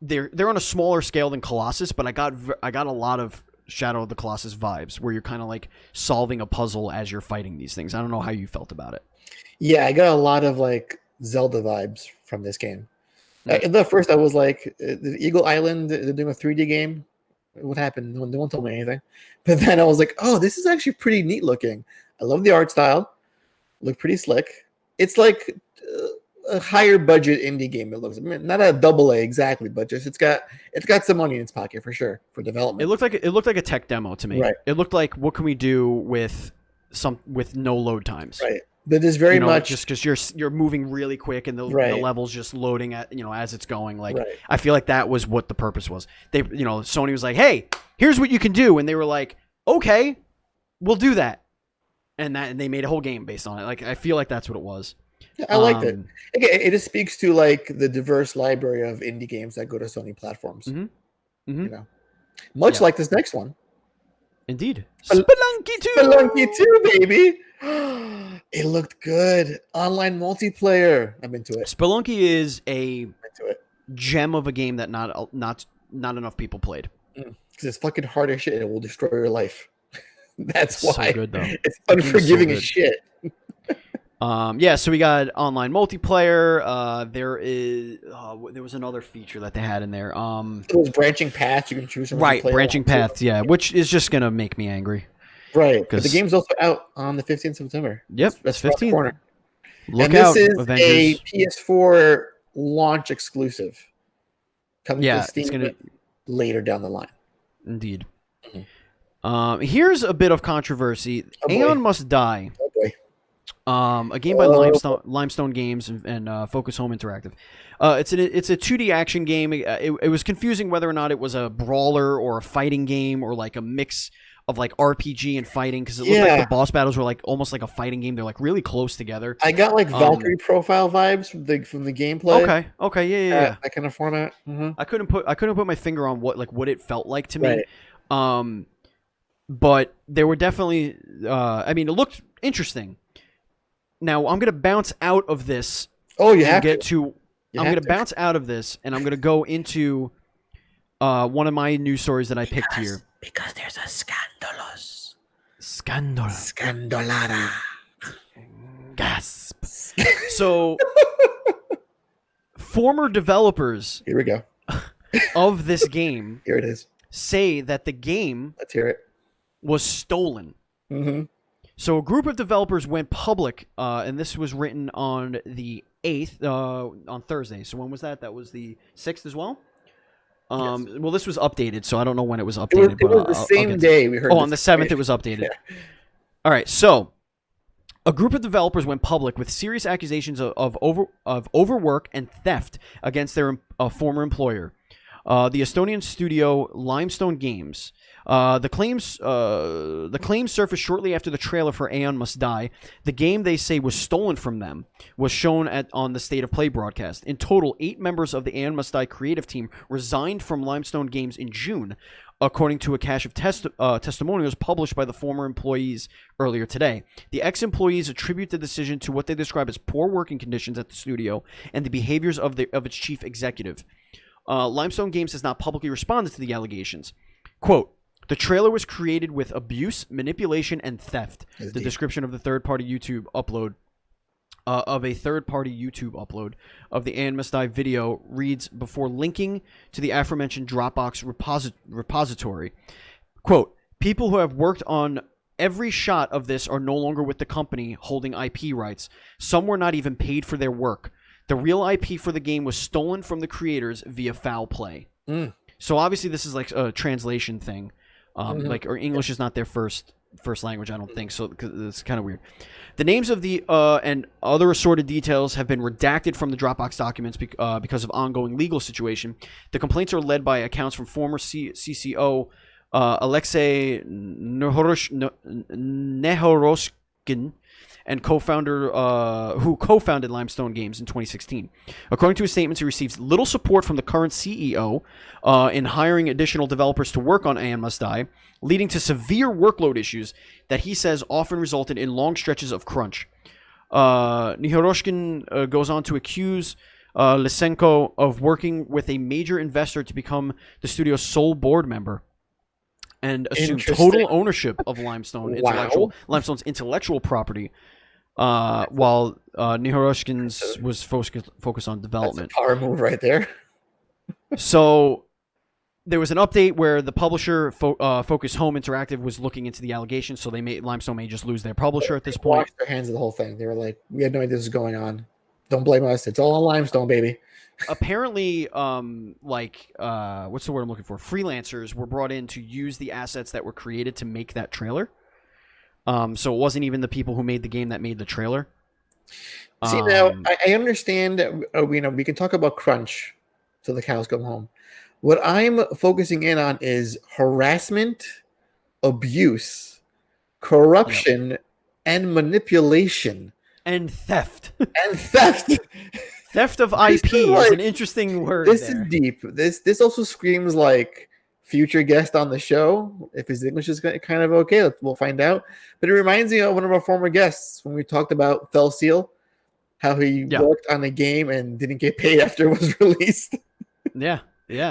Speaker 1: they're on a smaller scale than Colossus, but I got a lot of Shadow of the Colossus vibes where you're kind of like solving a puzzle as you're fighting these things. I don't know how you felt about it.
Speaker 2: Yeah, I got a lot of like Zelda vibes from this game. At first, I was like, the Eagle Island, they're doing a 3D game. What happened? No one told me anything. But then I was like, oh, this is actually pretty neat looking. I love the art style. Look pretty slick. It's like a higher budget indie game. It looks not a AA exactly, but just it's got some money in its pocket for sure for development.
Speaker 1: It looked like a tech demo to me.
Speaker 2: Right.
Speaker 1: It looked like what can we do with no load times.
Speaker 2: Right. But there's very much
Speaker 1: just because you're moving really quick and the level's just loading at as it's going. Like I feel like that was what the purpose was. They Sony was like, hey, here's what you can do, and they were like, okay, we'll do that, and they made a whole game based on it. Like I feel like that's what it was.
Speaker 2: Yeah, I liked it. Again, it just speaks to like the diverse library of indie games that go to Sony platforms. Much like this next one.
Speaker 1: Indeed, Spelunky 2.
Speaker 2: Spelunky 2, baby. It looked good. Online multiplayer. I'm into it.
Speaker 1: Spelunky is a gem of a game that not enough people played.
Speaker 2: Because it's fucking hard as shit and it will destroy your life. That's why.
Speaker 1: So good, though.
Speaker 2: It's unforgiving as shit.
Speaker 1: So we got online multiplayer. There was another feature that they had in there.
Speaker 2: It was branching paths. You can choose from.
Speaker 1: Right, branching paths. Yeah, which is just gonna make me angry.
Speaker 2: Right, but the game's also out on the 15th of September.
Speaker 1: Yep, that's 15th.
Speaker 2: Look out, this is Avengers. A PS4 launch exclusive. Coming to Steam later down the line.
Speaker 1: Indeed. Here's a bit of controversy. Aeon Must Die.
Speaker 2: Oh boy.
Speaker 1: A game by Limestone Games and Focus Home Interactive. It's a 2D action game. It was confusing whether or not it was a brawler or a fighting game or like a mix of like RPG and fighting, because it looked like the boss battles were like almost like a fighting game. They're like really close together.
Speaker 2: I got like Valkyrie profile vibes from the gameplay.
Speaker 1: Okay, yeah.
Speaker 2: That kind of format. Mm-hmm.
Speaker 1: I couldn't put my finger on what it felt like to me. But there were definitely. It looked interesting. Now I'm gonna bounce out of this.
Speaker 2: Oh, you have
Speaker 1: to. I'm gonna bounce out of this, and I'm gonna go into one of my news stories that I picked here.
Speaker 2: Because there's a scandalous.
Speaker 1: Scandolada. Gasp. So, former developers.
Speaker 2: Here we go.
Speaker 1: Of this game.
Speaker 2: Here it is.
Speaker 1: Say that the game.
Speaker 2: Let's hear it.
Speaker 1: Was stolen.
Speaker 2: Mm-hmm.
Speaker 1: So a group of developers went public, and this was written on the 8th, on Thursday. So when was that? That was the 6th as well? Yes. Well, this was updated, so I don't know when it was updated.
Speaker 2: It was the same day we heard.
Speaker 1: Oh, on the 7th it was updated. Yeah. All right, so a group of developers went public with serious accusations of overwork and theft against their former employer, the Estonian studio Limestone Games. The claims surfaced shortly after the trailer for Aeon Must Die. The game they say was stolen from them was shown on the State of Play broadcast. In total, 8 members of the Aeon Must Die creative team resigned from Limestone Games in June, according to a cache of testimonials published by the former employees earlier today. The ex-employees attribute the decision to what they describe as poor working conditions at the studio and the behaviors of its chief executive. Limestone Games has not publicly responded to the allegations. Quote, The trailer was created with abuse, manipulation, and theft. The description of the third-party YouTube upload of the And Must Die video reads before linking to the aforementioned Dropbox repository. Quote, people who have worked on every shot of this are no longer with the company holding IP rights. Some were not even paid for their work. The real IP for the game was stolen from the creators via foul play. So obviously this is like a translation thing. Like, or English is not their first language, I don't think, so it's kind of weird. The names of the and other assorted details have been redacted from the Dropbox documents because of ongoing legal situation. The complaints are led by accounts from former CCO Alexei Nehoroshkin and co-founder who co-founded Limestone Games in 2016. According to his statements, he received little support from the current CEO in hiring additional developers to work on And Must Die, leading to severe workload issues that he says often resulted in long stretches of crunch. Nehoroshkin goes on to accuse Lysenko of working with a major investor to become the studio's sole board member and assume total ownership of Limestone's intellectual property, while Nehoroshkin's was focused on development.
Speaker 2: That's a power move right there.
Speaker 1: So there was an update where the publisher, Focus Home Interactive, was looking into the allegations, so Limestone may just lose their publisher at this point.
Speaker 2: Washed their hands of the whole thing. They were like, we had no idea this was going on. Don't blame us. It's all on Limestone, baby.
Speaker 1: Apparently, what's the word I'm looking for? Freelancers were brought in to use the assets that were created to make that trailer. So it wasn't even the people who made the game that made the trailer.
Speaker 2: See, now, I understand that, we can talk about crunch till the cows come home. What I'm focusing in on is harassment, abuse, corruption, and manipulation.
Speaker 1: And theft. Theft of IP is an interesting word.
Speaker 2: This is deep. This also screams like future guest on the show. If his English is kind of okay, we'll find out. But it reminds me of one of our former guests when we talked about Fell Seal, how he worked on a game and didn't get paid after it was released.
Speaker 1: Yeah.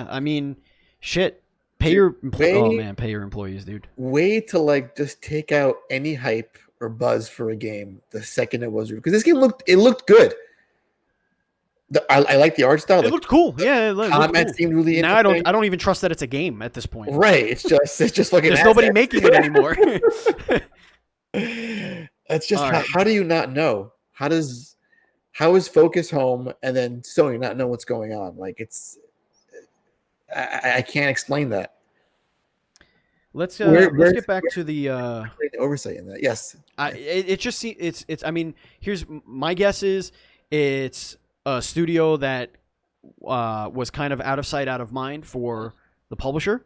Speaker 1: I mean, shit. Pay your employees, dude. Way
Speaker 2: to just take out any hype or buzz for a game the second it was, because this game looked good. I like the art style.
Speaker 1: It looked cool. Yeah, it looked cool.
Speaker 2: Seemed really
Speaker 1: now I don't even trust that it's a game at this point.
Speaker 2: Right. It's just like
Speaker 1: there's nobody making it anymore.
Speaker 2: That's just how do you not know? How is Focus Home and then Sony not know what's going on? Like I can't explain that.
Speaker 1: Let's get back to the
Speaker 2: oversight in that. Yes.
Speaker 1: I mean, here's my guess is it's a studio that was kind of out of sight, out of mind for the publisher.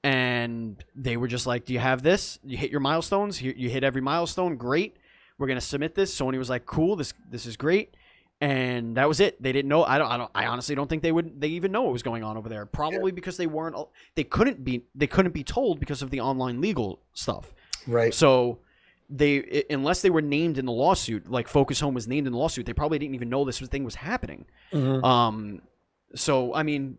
Speaker 1: And they were just like, do you have this? You hit your milestones. You hit every milestone. Great. We're going to submit this. Sony was like, cool. This is great. And that was it. They didn't know. I honestly don't think they even know what was going on over there. Probably because they couldn't be told because of the online legal stuff.
Speaker 2: Right.
Speaker 1: So unless they were named in the lawsuit, like Focus Home was named in the lawsuit, they probably didn't even know this thing was happening. So I mean,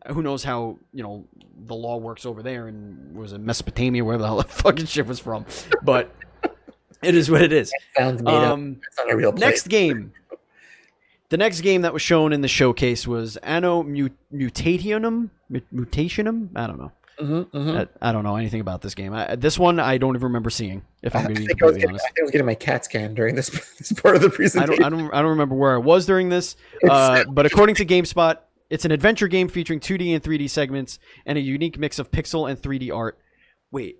Speaker 1: who knows how the law works over there in Mesopotamia, wherever the hell that fucking shit was from. But it is what it is.
Speaker 2: Sounds made up. It's not a real place.
Speaker 1: Next game. The next game that was shown in the showcase was Anno Mutationum. I don't know. I don't know anything about this game. This one I don't even remember seeing. If I'm going to be completely honest,
Speaker 2: I think I was getting my CAT scan during this part of the presentation.
Speaker 1: I don't remember where I was during this. But according to GameSpot, it's an adventure game featuring 2D and 3D segments and a unique mix of pixel and 3D art. Wait.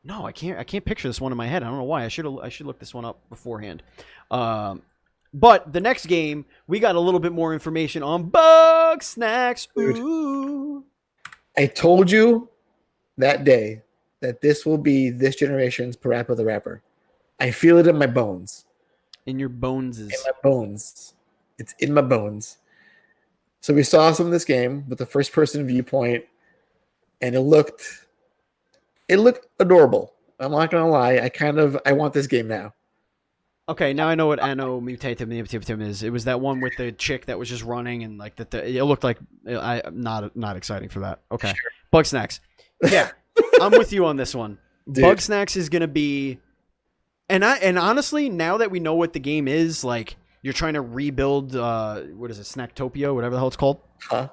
Speaker 1: No, I can't picture this one in my head. I don't know why. I should look this one up beforehand. But the next game, we got a little bit more information on Bug Snacks. Ooh.
Speaker 2: I told you that day that this will be this generation's Parappa the Rapper. I feel it in my bones.
Speaker 1: In your bones.
Speaker 2: In my bones. It's in my bones. So we saw some of this game with the first-person viewpoint, and it looked adorable. I'm not gonna lie. I want this game now.
Speaker 1: Okay, now I know what Anno Mutationum is. It was that one with the chick that was just running and like it looked like not exciting for that. Okay, sure. Bugsnax. Yeah, I'm with you on this one. Dude. Bugsnax is gonna be, and honestly, now that we know what the game is, like you're trying to rebuild, what is it, Snacktopia, whatever the hell it's called.
Speaker 2: Huh?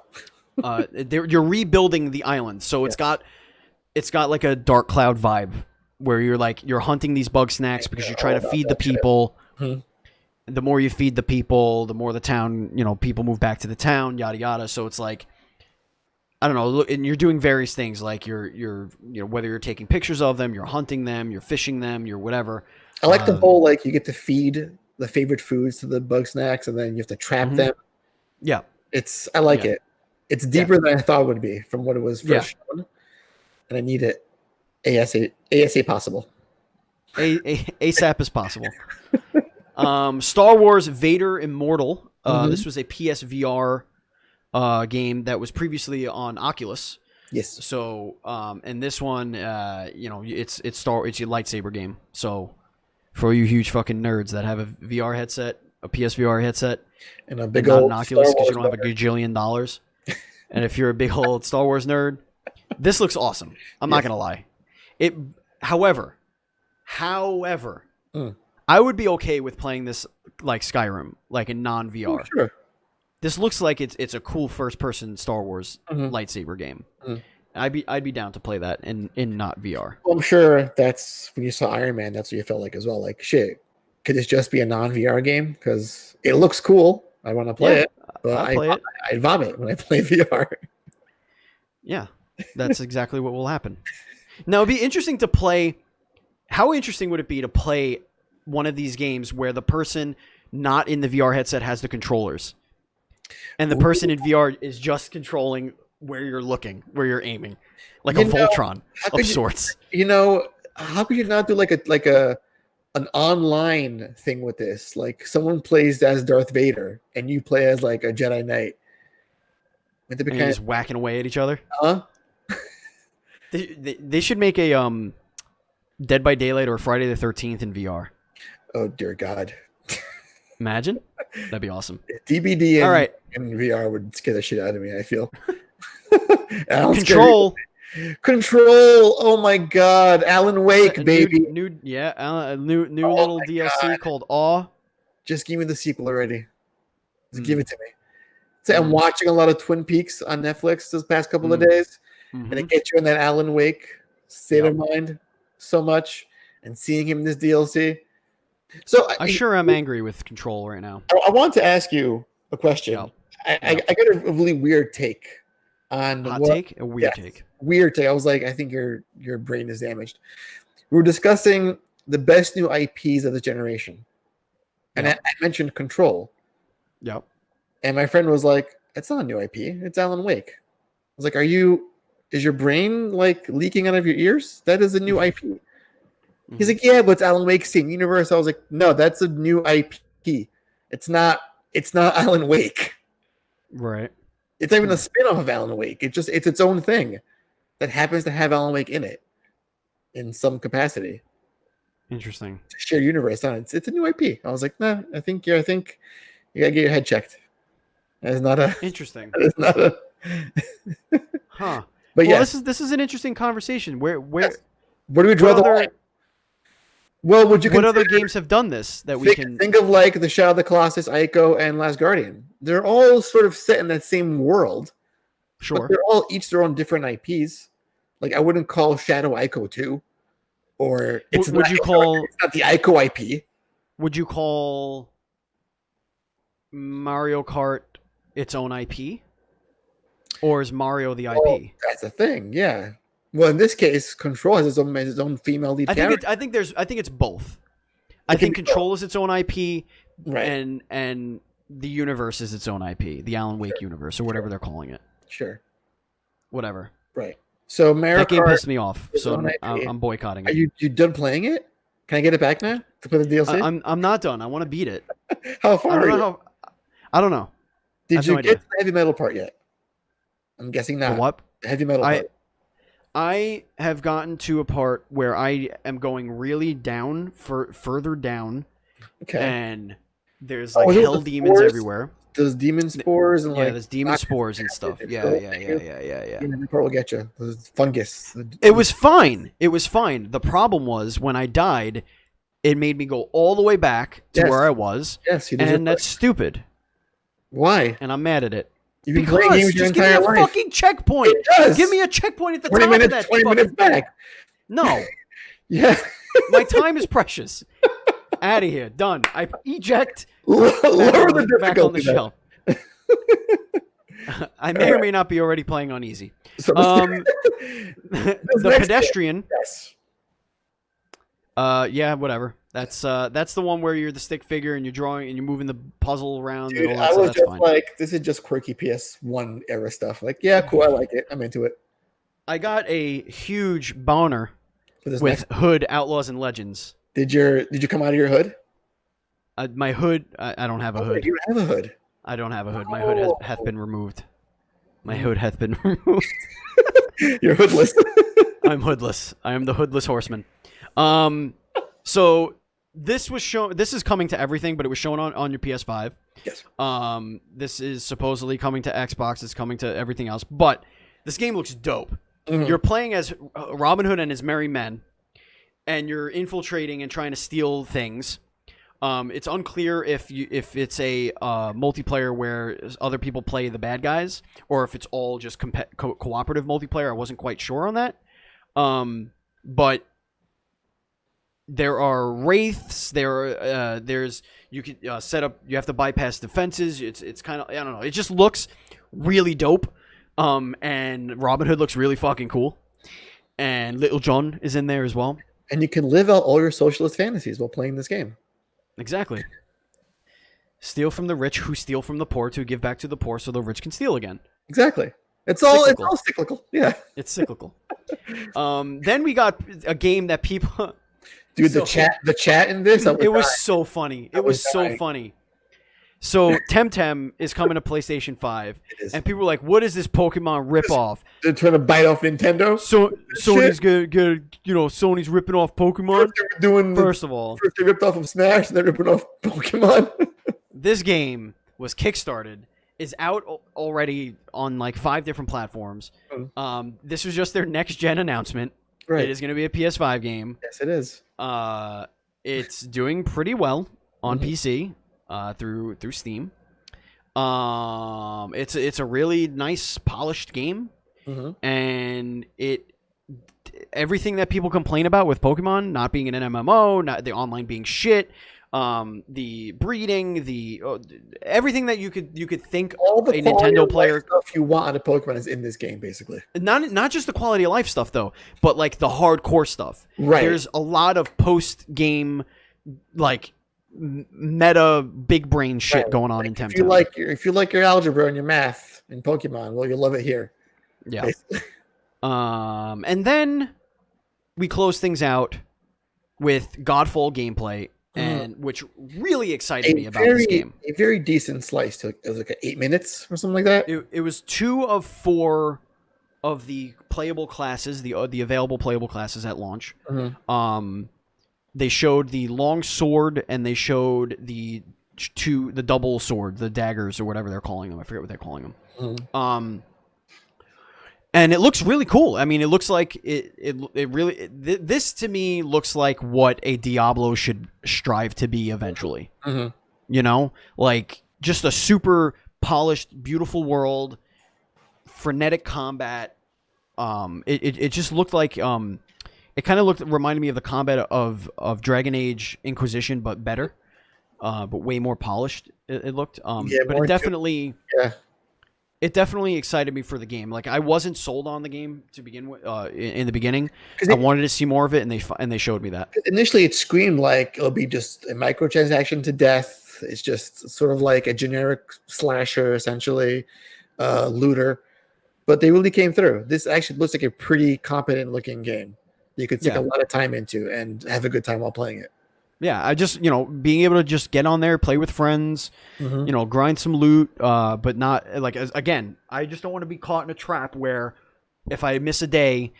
Speaker 1: You're rebuilding the island, so it's got like a Dark Cloud vibe where you're hunting these Bugsnax because you're trying to feed the people.
Speaker 2: Mm-hmm.
Speaker 1: The more you feed the people, the more the town, people move back to the town, yada yada. So it's like, I don't know, and you're doing various things like you're whether you're taking pictures of them, you're hunting them, you're fishing them, you're whatever.
Speaker 2: I like the whole like you get to feed the favorite foods to the Bugsnax and then you have to trap them.
Speaker 1: Yeah,
Speaker 2: I like it. It's deeper than I thought it would be from what it was first shown, and I need it ASA possible.
Speaker 1: ASAP is possible. Star Wars Vader Immortal. This was a PSVR game that was previously on Oculus.
Speaker 2: Yes.
Speaker 1: So, and this one, it's your lightsaber game. So, for you huge fucking nerds that have a VR headset, a PSVR headset,
Speaker 2: and a big old
Speaker 1: not an Oculus because you don't have a gajillion dollars, and if you're a big old Star Wars nerd, this looks awesome. I'm not gonna lie. However. I would be okay with playing this like Skyrim, like in non-VR.
Speaker 2: Oh, sure.
Speaker 1: This looks like it's a cool first-person Star Wars lightsaber game. I'd be down to play that in not VR.
Speaker 2: Well, I'm sure that's when you saw Iron Man. That's what you felt like as well. Like, shit, could this just be a non-VR game? Because it looks cool. I want to play it, but I vomit when I play VR.
Speaker 1: Yeah, that's exactly what will happen. Now it'd be interesting to play. How interesting would it be to play one of these games where the person not in the VR headset has the controllers and the person in VR is just controlling where you're looking, where you're aiming, like a Voltron of sorts.
Speaker 2: How could you not do like an online thing with this? Like someone plays as Darth Vader and you play as like a Jedi Knight.
Speaker 1: And you're just whacking away at each other.
Speaker 2: Huh?
Speaker 1: They should make a Dead by Daylight or Friday the 13th in VR.
Speaker 2: Oh dear God!
Speaker 1: Imagine that'd be awesome.
Speaker 2: DBD in VR would scare the shit out of me. I feel. Control. Oh my God! Alan Wake, baby.
Speaker 1: New little DLC called Awe.
Speaker 2: Just give me the sequel already. Just give it to me. So I'm watching a lot of Twin Peaks on Netflix this past couple of days, and it gets you in that Alan Wake state of mind so much, and seeing him in this DLC. So
Speaker 1: I sure am angry with Control right now.
Speaker 2: I want to ask you a question. I got a really weird take on
Speaker 1: a weird take.
Speaker 2: Weird take. I was like, I think your brain is damaged. We were discussing the best new IPs of this generation, and I mentioned Control.
Speaker 1: Yep.
Speaker 2: And my friend was like, "It's not a new IP. It's Alan Wake." I was like, is your brain like leaking out of your ears? That is a new IP. He's like, yeah, but it's Alan Wake, same universe. I was like, no, that's a new IP. It's not Alan Wake.
Speaker 1: Right.
Speaker 2: It's not even a spin-off of Alan Wake. It's its own thing that happens to have Alan Wake in it in some capacity.
Speaker 1: Interesting.
Speaker 2: It's a shared universe. It's a new IP. I was like, no, I think you gotta get your head checked. That is not a
Speaker 1: interesting.
Speaker 2: That is not a
Speaker 1: huh. But this is an interesting conversation. Where
Speaker 2: do we draw the line? Well, what
Speaker 1: other games have done this that we can
Speaker 2: think of, like the Shadow of the Colossus, Ico, and Last Guardian? They're all sort of set in that same world.
Speaker 1: Sure,
Speaker 2: but they're all each their own different IPs. Like I wouldn't call Shadow Ico 2, or it's not the Ico IP.
Speaker 1: Would you call Mario Kart its own IP, or is Mario the IP?
Speaker 2: Well, that's the thing, yeah. Well, in this case, Control has its own female lead character.
Speaker 1: I think it's both. I think Control is its own IP,
Speaker 2: right?
Speaker 1: And the universe is its own IP, the Alan Wake universe or whatever they're calling it.
Speaker 2: Sure.
Speaker 1: Whatever.
Speaker 2: Right. So Mario
Speaker 1: that game
Speaker 2: Kart
Speaker 1: pissed me off, so I'm boycotting it.
Speaker 2: Are you done playing it? Can I get it back now to play the DLC?
Speaker 1: I'm not done. I want to beat it.
Speaker 2: How far are you?
Speaker 1: I don't know.
Speaker 2: Did you get the heavy metal part yet? I'm guessing not.
Speaker 1: The what?
Speaker 2: The heavy metal part.
Speaker 1: I have gotten to a part where I am going really further down.
Speaker 2: Okay.
Speaker 1: And there's like hell demons everywhere.
Speaker 2: those demon spores and like
Speaker 1: there's demon spores and stuff. Yeah.
Speaker 2: Demon report will get you. Those fungus.
Speaker 1: It was fine. The problem was when I died, it made me go all the way back to where I was.
Speaker 2: Yes, you
Speaker 1: did. And that's stupid.
Speaker 2: Why?
Speaker 1: And I'm mad at it.
Speaker 2: You've been playing games your entire life.
Speaker 1: Give me a fucking checkpoint.
Speaker 2: It does.
Speaker 1: Give me a checkpoint at the
Speaker 2: 20
Speaker 1: top
Speaker 2: minutes,
Speaker 1: of that.
Speaker 2: 20 minutes back.
Speaker 1: No.
Speaker 2: Yeah.
Speaker 1: My time is precious. Out of here. Done. I eject.
Speaker 2: Lower the difficulty.
Speaker 1: Back on the shelf. I may or may not be already playing on easy.
Speaker 2: So,
Speaker 1: the pedestrian.
Speaker 2: Yes.
Speaker 1: Yeah, whatever. That's the one where you're the stick figure and you're drawing and you're moving the puzzle around.
Speaker 2: Dude,
Speaker 1: and all that
Speaker 2: I was
Speaker 1: that's
Speaker 2: just
Speaker 1: fine.
Speaker 2: like, this is just quirky PS1 era stuff. Like, yeah, cool, I like it. I'm into it.
Speaker 1: I got a huge boner with Hood Outlaws and Legends.
Speaker 2: Did you come out of your hood?
Speaker 1: My hood, I don't have a hood.
Speaker 2: You don't have a hood.
Speaker 1: I don't have a hood. My hood hath been removed. My hood hath been removed.
Speaker 2: You're hoodless.
Speaker 1: I'm hoodless. I am the hoodless horseman. So this was shown. This is coming to everything, but it was shown on your PS5.
Speaker 2: Yes.
Speaker 1: This is supposedly coming to Xbox. It's coming to everything else. But this game looks dope.
Speaker 2: Mm-hmm.
Speaker 1: You're playing as Robin Hood and his merry men, and you're infiltrating and trying to steal things. It's unclear if it's a multiplayer where other people play the bad guys, or if it's all just cooperative multiplayer. I wasn't quite sure on that. But there are wraiths. There's you can set up. You have to bypass defenses. It's kind of, I don't know. It just looks really dope. And Robin Hood looks really fucking cool. And Little John is in there as well.
Speaker 2: And you can live out all your socialist fantasies while playing this game.
Speaker 1: Exactly. Steal from the rich who steal from the poor to give back to the poor so the rich can steal again.
Speaker 2: Exactly. It's all cyclical. Yeah.
Speaker 1: It's cyclical. Then we got a game that people
Speaker 2: Dude, the chat in this,
Speaker 1: it was so funny. It was so funny. So Temtem is coming to PlayStation 5, and people were like, "What is this Pokemon ripoff?"
Speaker 2: They're trying to bite off Nintendo.
Speaker 1: So Sony's gonna Sony's ripping off Pokemon. First of all,
Speaker 2: they ripped off of Smash, and they're ripping off Pokemon.
Speaker 1: This game was kickstarted, is out already on like 5 different platforms. This was just their next gen announcement.
Speaker 2: Right.
Speaker 1: It is going to be a PS5 game.
Speaker 2: Yes, it is.
Speaker 1: It's doing pretty well on PC. Through Steam. It's a really nice polished game, and everything that people complain about with Pokemon not being an MMO, not the online being shit, the breeding, everything that you could think
Speaker 2: all the
Speaker 1: a Nintendo player
Speaker 2: stuff you want out of Pokemon is in this game, basically.
Speaker 1: Not just the quality of life stuff though, but like the hardcore stuff.
Speaker 2: Right.
Speaker 1: There's a lot of post game like meta big brain shit going on in Temtem.
Speaker 2: If you like your algebra and your math in Pokemon, well, you'll love it here.
Speaker 1: Yeah.
Speaker 2: Basically.
Speaker 1: And then we close things out with Godfall gameplay, and which really excited me about this game.
Speaker 2: A very decent slice. It was like 8 minutes or something like that.
Speaker 1: It was 2 of 4 of the playable classes, the available playable classes at launch. They showed the long sword, and they showed the double sword, the daggers or whatever they're calling them. I forget what they're calling them. And it looks really cool. I mean, it looks like this to me looks like what a Diablo should strive to be eventually. You know, like just a super polished, beautiful world, frenetic combat. It just looked like it kind of reminded me of the combat of Dragon Age Inquisition, but better, but way more polished. It looked, but it definitely excited me for the game. Like I wasn't sold on the game to begin with in the beginning. I wanted to see more of it, and they showed me that. Initially,
Speaker 2: it screamed like it'll be just a microtransaction to death. It's just sort of like a generic slasher, essentially, looter. But they really came through. This actually looks like a pretty competent looking game. You could take a lot of time into and have a good time while playing it.
Speaker 1: Yeah, I just, being able to just get on there, play with friends, grind some loot, but not, like, again, I just don't want to be caught in a trap where if I miss a day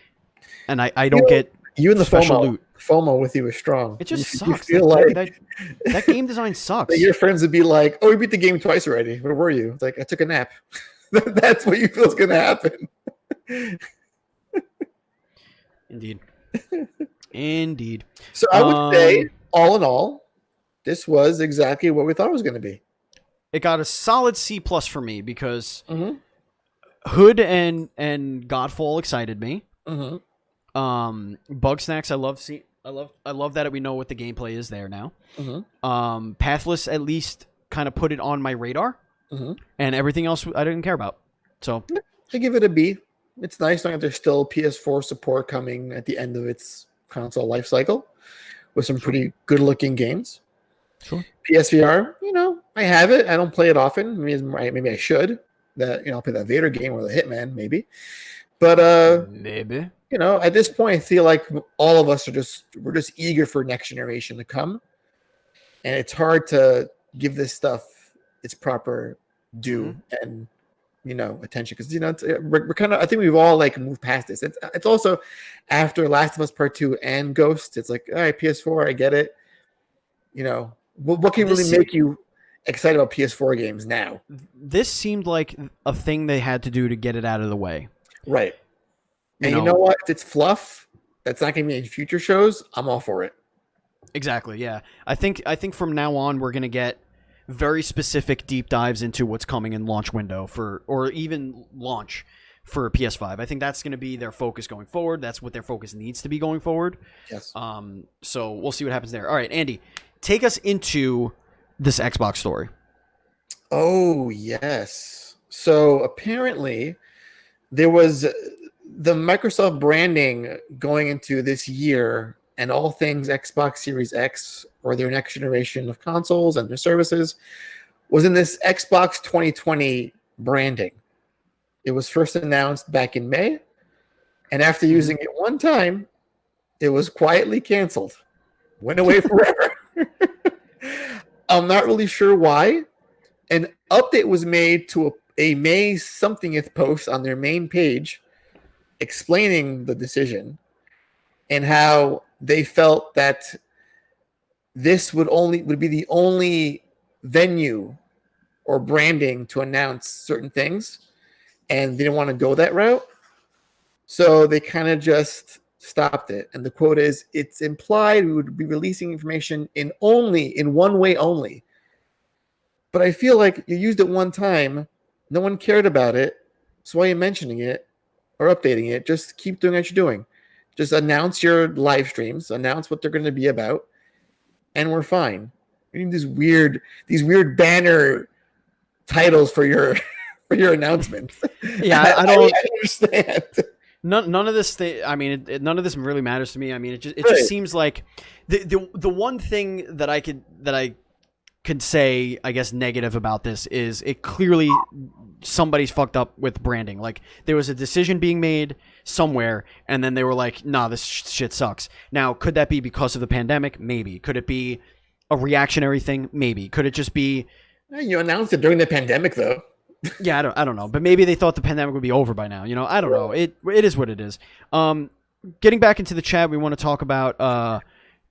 Speaker 1: and I don't get
Speaker 2: you and the
Speaker 1: special
Speaker 2: FOMO,
Speaker 1: loot.
Speaker 2: FOMO with you is strong.
Speaker 1: It just
Speaker 2: you
Speaker 1: sucks.
Speaker 2: Feel
Speaker 1: that game design sucks.
Speaker 2: Your friends would be like, "Oh, we beat the game twice already. Where were you?" It's like, I took a nap. That's what you feel is going to happen.
Speaker 1: Indeed.
Speaker 2: So I would say, all in all, this was exactly what we thought it was going to be.
Speaker 1: It got a solid C+ for me because Hood and Godfall excited me. Bugsnax, I love that we know what the gameplay is there now. Pathless at least kind of put it on my radar, and everything else I didn't care about. So
Speaker 2: I give it a B. It's nice knowing that there's still PS4 support coming at the end of its console life cycle with some pretty good-looking games.
Speaker 1: Sure.
Speaker 2: PSVR, I have it. I don't play it often. Maybe I should. I'll play that Vader game or the Hitman, maybe. But
Speaker 1: maybe.
Speaker 2: At this point, I feel like all of us we're just eager for next generation to come, and it's hard to give this stuff its proper due and attention because we're kind of. I think we've all moved past this. It's also after Last of Us Part 2 and Ghost. It's like, all right, PS4, I get it. What can really make you excited about PS4 games now? This
Speaker 1: seemed like a thing they had to do to get it out of the way,
Speaker 2: right? And you know what? If it's fluff, that's not going to be in future shows. I'm all for it.
Speaker 1: Exactly. Yeah, I think from now on we're going to get very specific deep dives into what's coming in launch window or even launch for PS5. I think that's going to be their focus going forward. That's what their focus needs to be going forward.
Speaker 2: Yes.
Speaker 1: So we'll see what happens there. All right, Andy, take us into this Xbox story.
Speaker 2: Oh, yes. So apparently there was the Microsoft branding going into this year and all things Xbox Series X or their next generation of consoles and their services was in this Xbox 2020 branding. It was first announced back in May, and after using it one time, it was quietly canceled. Went away forever. I'm not really sure why. An update was made to a May somethingth post on their main page explaining the decision and how they felt that this would be the only venue or branding to announce certain things, and they didn't want to go that route. So they kind of just stopped it. And the quote is, it's implied we would be releasing information in one way only. But I feel like you used it one time, no one cared about it, so why are you mentioning it or updating it? Just keep doing what you're doing. Just announce your live streams, announce what they're going to be about, and we're fine. You need these weird banner titles for your announcements.
Speaker 1: Yeah, I don't
Speaker 2: understand.
Speaker 1: None of this none of this really matters to me. I mean, it just seems like the one thing that I could say, I guess, negative about this is it clearly somebody's fucked up with branding. Like, there was a decision being made somewhere, and then they were like, nah, this shit sucks. Now, could that be because of the pandemic? Maybe. Could it be a reactionary thing? Maybe. Could it just be...
Speaker 2: You announced it during the pandemic, though.
Speaker 1: Yeah, I don't know. But maybe they thought the pandemic would be over by now. I don't know. It is what it is. Getting back into the chat, we want to talk about...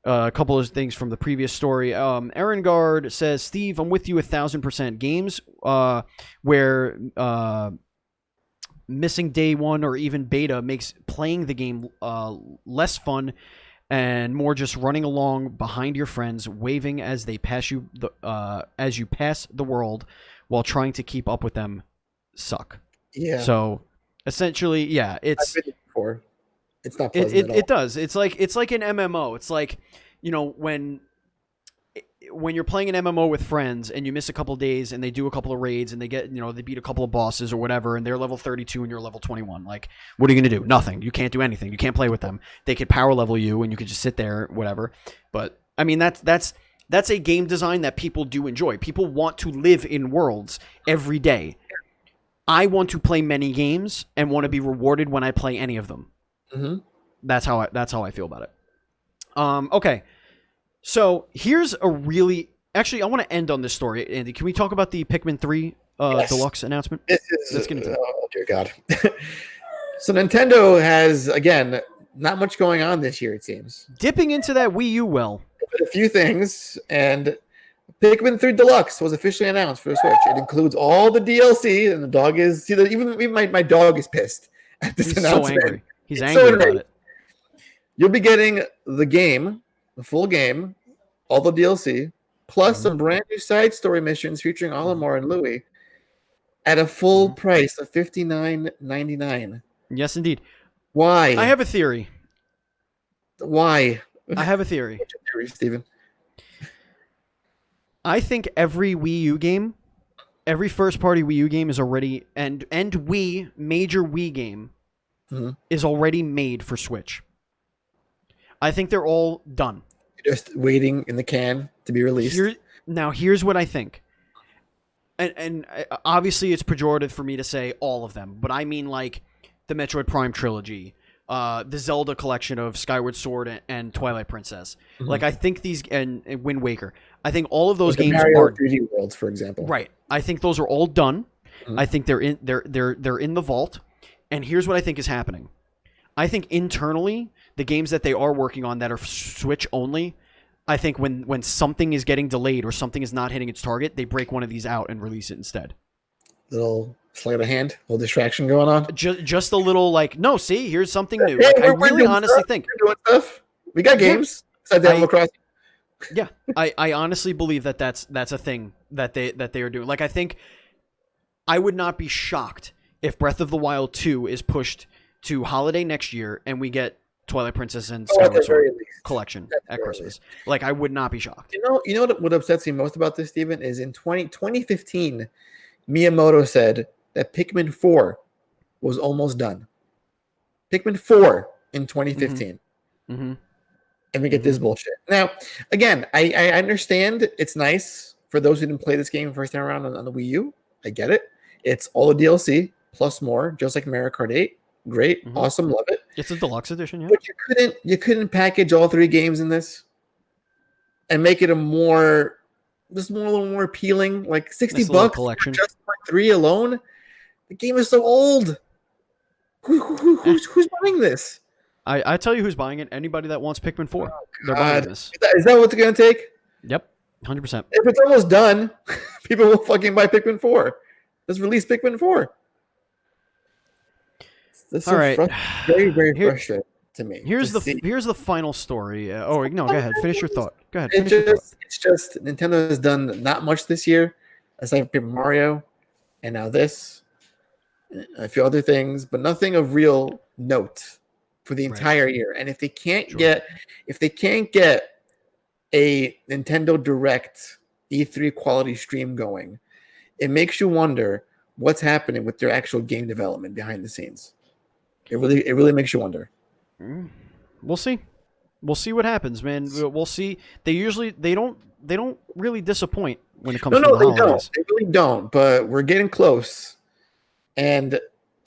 Speaker 1: a couple of things from the previous story. Erengard says, Steve, I'm with you 1,000%. Games where missing day one or even beta makes playing the game less fun and more just running along behind your friends, waving as they pass you as you pass the world while trying to keep up with them suck. Yeah. So essentially, yeah, it's...
Speaker 2: I've been before. It's not pleasant at all.
Speaker 1: It does. It's like an MMO. It's like, when you're playing an MMO with friends and you miss a couple of days and they do a couple of raids and they get, they beat a couple of bosses or whatever and they're level 32 and you're level 21. Like, what are you going to do? Nothing. You can't do anything. You can't play with them. They could power level you and you could just sit there, whatever. But I mean, that's a game design that people do enjoy. People want to live in worlds every day. I want to play many games and want to be rewarded when I play any of them.
Speaker 2: Mm-hmm.
Speaker 1: That's how I feel about it. Okay, so here's a really... Actually, I want to end on this story. Andy, can we talk about the Pikmin 3 Deluxe announcement?
Speaker 2: Let's get into it. Oh, dear God. So Nintendo has, again, not much going on this year, it seems.
Speaker 1: Dipping into that Wii U well.
Speaker 2: A few things, and Pikmin 3 Deluxe was officially announced for the Switch. It includes all the DLC, and the dog is even my dog is pissed at this announcement.
Speaker 1: So angry. He's angry about it.
Speaker 2: You'll be getting the game, the full game, all the DLC, plus some brand new side story missions featuring Olimar and Louie at a full price of $59.99.
Speaker 1: Yes, indeed.
Speaker 2: Why?
Speaker 1: I have a theory.
Speaker 2: Why?
Speaker 1: I have a theory.
Speaker 2: What's your theory, Steven?
Speaker 1: I think every Wii U game, every first-party Wii U game is already and Wii major Wii game is already made for Switch. I think they're all done.
Speaker 2: Just waiting in the can to be released.
Speaker 1: Here's what I think. And obviously it's pejorative for me to say all of them, but I mean like the Metroid Prime trilogy, the Zelda collection of Skyward Sword and Twilight Princess. Like I think these and Wind Waker. I think all of those games
Speaker 2: Mario 3D Worlds, for example.
Speaker 1: Right. I think those are all done. I think they're in the vault. And here's what I think is happening. I think internally, the games that they are working on that are Switch only, I think when something is getting delayed or something is not hitting its target, they break one of these out and release it instead.
Speaker 2: Little sleight of hand, little distraction going on.
Speaker 1: Just a little like, no, see, here's something new. Like, I really honestly think
Speaker 2: we're doing stuff. We got games. Besides Animal Crossing.
Speaker 1: Yeah, I honestly believe that's a thing that they are doing. Like, I think I would not be shocked if Breath of the Wild 2 is pushed to holiday next year and we get Twilight Princess and Skyward Sword collection at Christmas. Like, I would not be shocked.
Speaker 2: You know what upsets me most about this, Steven, is in 2015, Miyamoto said that Pikmin 4 was almost done. Pikmin 4 in 2015. And we get this bullshit. Now, again, I understand it's nice for those who didn't play this game first time around on the Wii U. I get it. It's all the DLC plus more, just like Mario Kart 8. Great, awesome, love it.
Speaker 1: It's a deluxe edition, yeah.
Speaker 2: But you couldn't package all 3 games in this and make it a little more appealing, like $60
Speaker 1: collection
Speaker 2: just for 3 alone. The game is so old. Who's buying this?
Speaker 1: I tell you who's buying it. Anybody that wants Pikmin 4. They're buying this.
Speaker 2: Is that what it's going to take?
Speaker 1: Yep, 100%.
Speaker 2: If it's almost done, people will fucking buy Pikmin 4. Let's release Pikmin 4. That's
Speaker 1: all right.
Speaker 2: Very, very frustrating to me.
Speaker 1: Here's the final go ahead. Finish your thought. Go ahead.
Speaker 2: It's just Nintendo has done not much this year, aside from Paper Mario, and now this, a few other things, but nothing of real note for the entire year. And if they can't get a Nintendo Direct E3 quality stream going, it makes you wonder what's happening with their actual game development behind the scenes. It really makes you wonder.
Speaker 1: We'll see. We'll see what happens, man. We'll see. They don't really disappoint when it comes to the holidays.
Speaker 2: They really don't. But we're getting close, and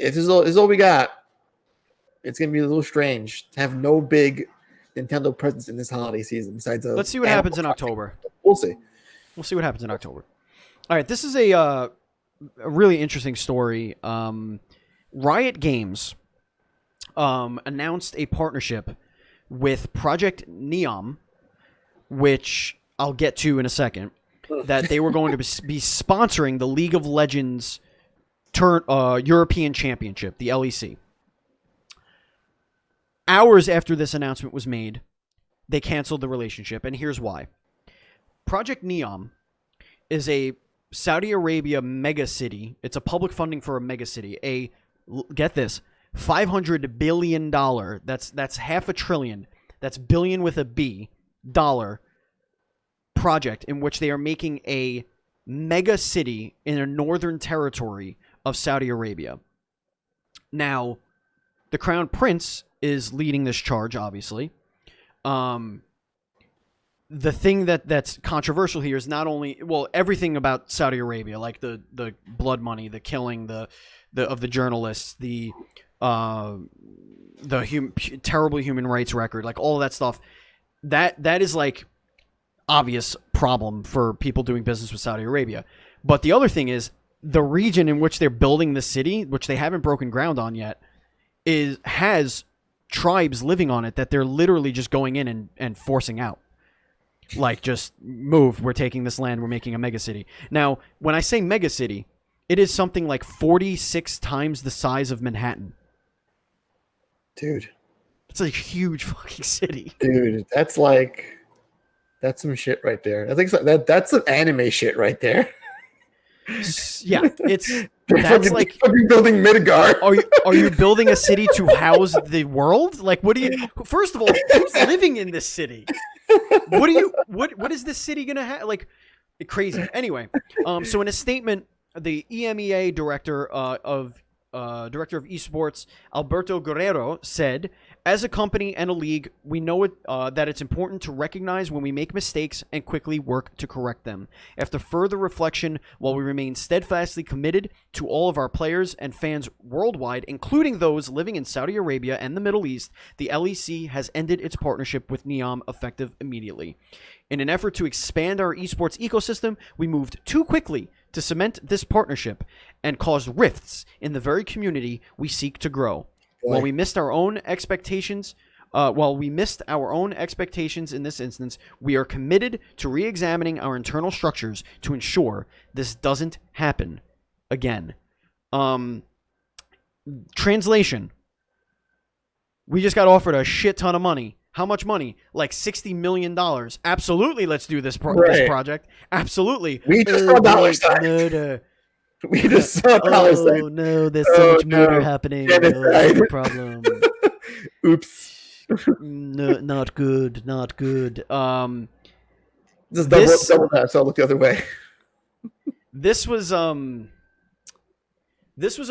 Speaker 2: if this is all we got, it's gonna be a little strange to have no big Nintendo presence in this holiday season. Besides,
Speaker 1: let's see what happens in October.
Speaker 2: We'll see.
Speaker 1: We'll see what happens in October. All right, this is a really interesting story. Riot Games announced a partnership with Project Neom, which I'll get to in a second, that they were going to be sponsoring the League of Legends European Championship, the LEC. Hours after this announcement was made, they canceled the relationship, and here's why. Project Neom is a Saudi Arabia megacity. It's a public funding for a megacity. Get this, $500 billion. That's $500 billion. That's billion with a B dollar project in which they are making a mega city in a northern territory of Saudi Arabia. Now, the Crown Prince is leading this charge, obviously. The thing that's controversial here is not only everything about Saudi Arabia, like the blood money, the killing of the journalists, the terrible human rights record, like all of that stuff. That is like obvious problem for people doing business with Saudi Arabia. But the other thing is the region in which they're building the city, which they haven't broken ground on yet, has tribes living on it that they're literally just going in and forcing out. Like, just move. We're taking this land. We're making a megacity. Now, when I say megacity, it is something like 46 times the size of Manhattan.
Speaker 2: Dude.
Speaker 1: It's a huge fucking city.
Speaker 2: Dude, that's some shit right there. I think that's some anime shit right there.
Speaker 1: Yeah, that's like
Speaker 2: building Midgard.
Speaker 1: Are you building a city to house the world? Like, what do you? First of all, who's living in this city? What is this city gonna have? Like, crazy. Anyway, so in a statement, the EMEA director of esports, Alberto Guerrero, said, "As a company and a league, we know that it's important to recognize when we make mistakes and quickly work to correct them. After further reflection, while we remain steadfastly committed to all of our players and fans worldwide, including those living in Saudi Arabia and the Middle East, the LEC has ended its partnership with Neom effective immediately. In an effort to expand our esports ecosystem, we moved too quickly to cement this partnership and caused rifts in the very community we seek to grow. While we missed our own expectations in this instance, we are committed to re-examining our internal structures to ensure this doesn't happen again." Translation: we just got offered a shit ton of money. How much money? Like $60 million. Absolutely, let's do this project. Absolutely.
Speaker 2: We just saw dollar signs. We just saw dollar signs.
Speaker 1: Oh no, there's so much murder happening. That's the problem.
Speaker 2: Oops.
Speaker 1: No, not good. Not good.
Speaker 2: Just double that, so I'll look the other way.
Speaker 1: This was a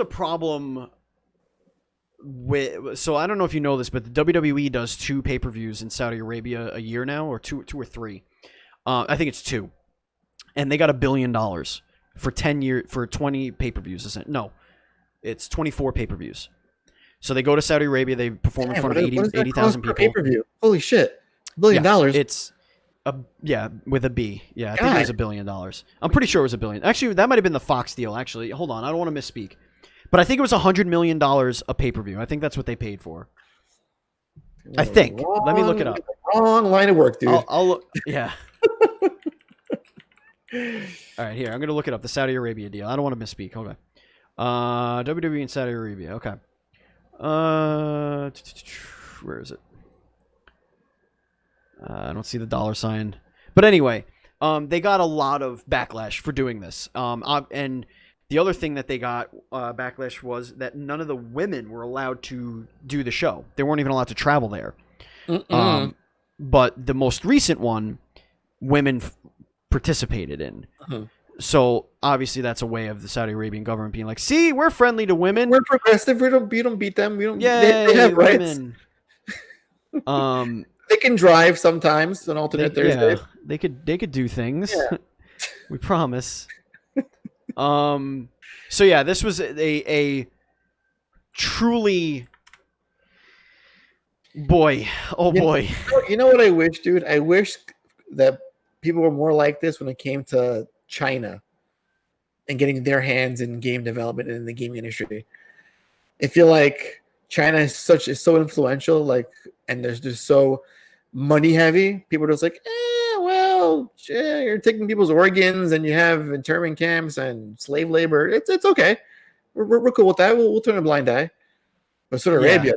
Speaker 1: problem. So I don't know if you know this, but the WWE does 2 pay-per-views in Saudi Arabia a year now, or two or three. I think it's 2, and they got $1 billion for 20 pay-per-views. No, it's 24 pay-per-views. So they go to Saudi Arabia, they perform in front of 80,000 people.
Speaker 2: Pay-per-view? Holy shit! $1 billion.
Speaker 1: It's with a B. Yeah, I think it was $1 billion. I'm pretty sure it was $1 billion. Actually, that might have been the Fox deal. Actually, hold on, I don't want to misspeak. But I think it was $100 million a pay-per-view. I think that's what they paid for. I think. Let me look it up.
Speaker 2: Wrong line of work, dude.
Speaker 1: I'll look. Yeah. All right, here. I'm going to look it up. The Saudi Arabia deal. I don't want to misspeak. Okay. WWE in Saudi Arabia. Okay. Where is it? I don't see the dollar sign. But anyway, they got a lot of backlash for doing this. And the other thing that they got backlash was that none of the women were allowed to do the show. They weren't even allowed to travel there. But the most recent one, women participated in. So obviously that's a way of the Saudi Arabian government being like, "See, we're friendly to women.
Speaker 2: We're progressive. We don't beat them. We don't.
Speaker 1: Yeah,
Speaker 2: they have rights.
Speaker 1: Women."
Speaker 2: They can drive sometimes on alternate Thursdays.
Speaker 1: Yeah, they could do things. Yeah. We promise. So yeah, this was a truly boy.
Speaker 2: You know what I wish, dude? I wish that people were more like this when it came to China and getting their hands in game development and in the gaming industry. I feel like China is so influential, like, and there's just so money heavy. People are just like, you're taking people's organs and you have internment camps and slave labor. It's okay. We're cool with that. We'll turn a blind eye. But Saudi Arabia,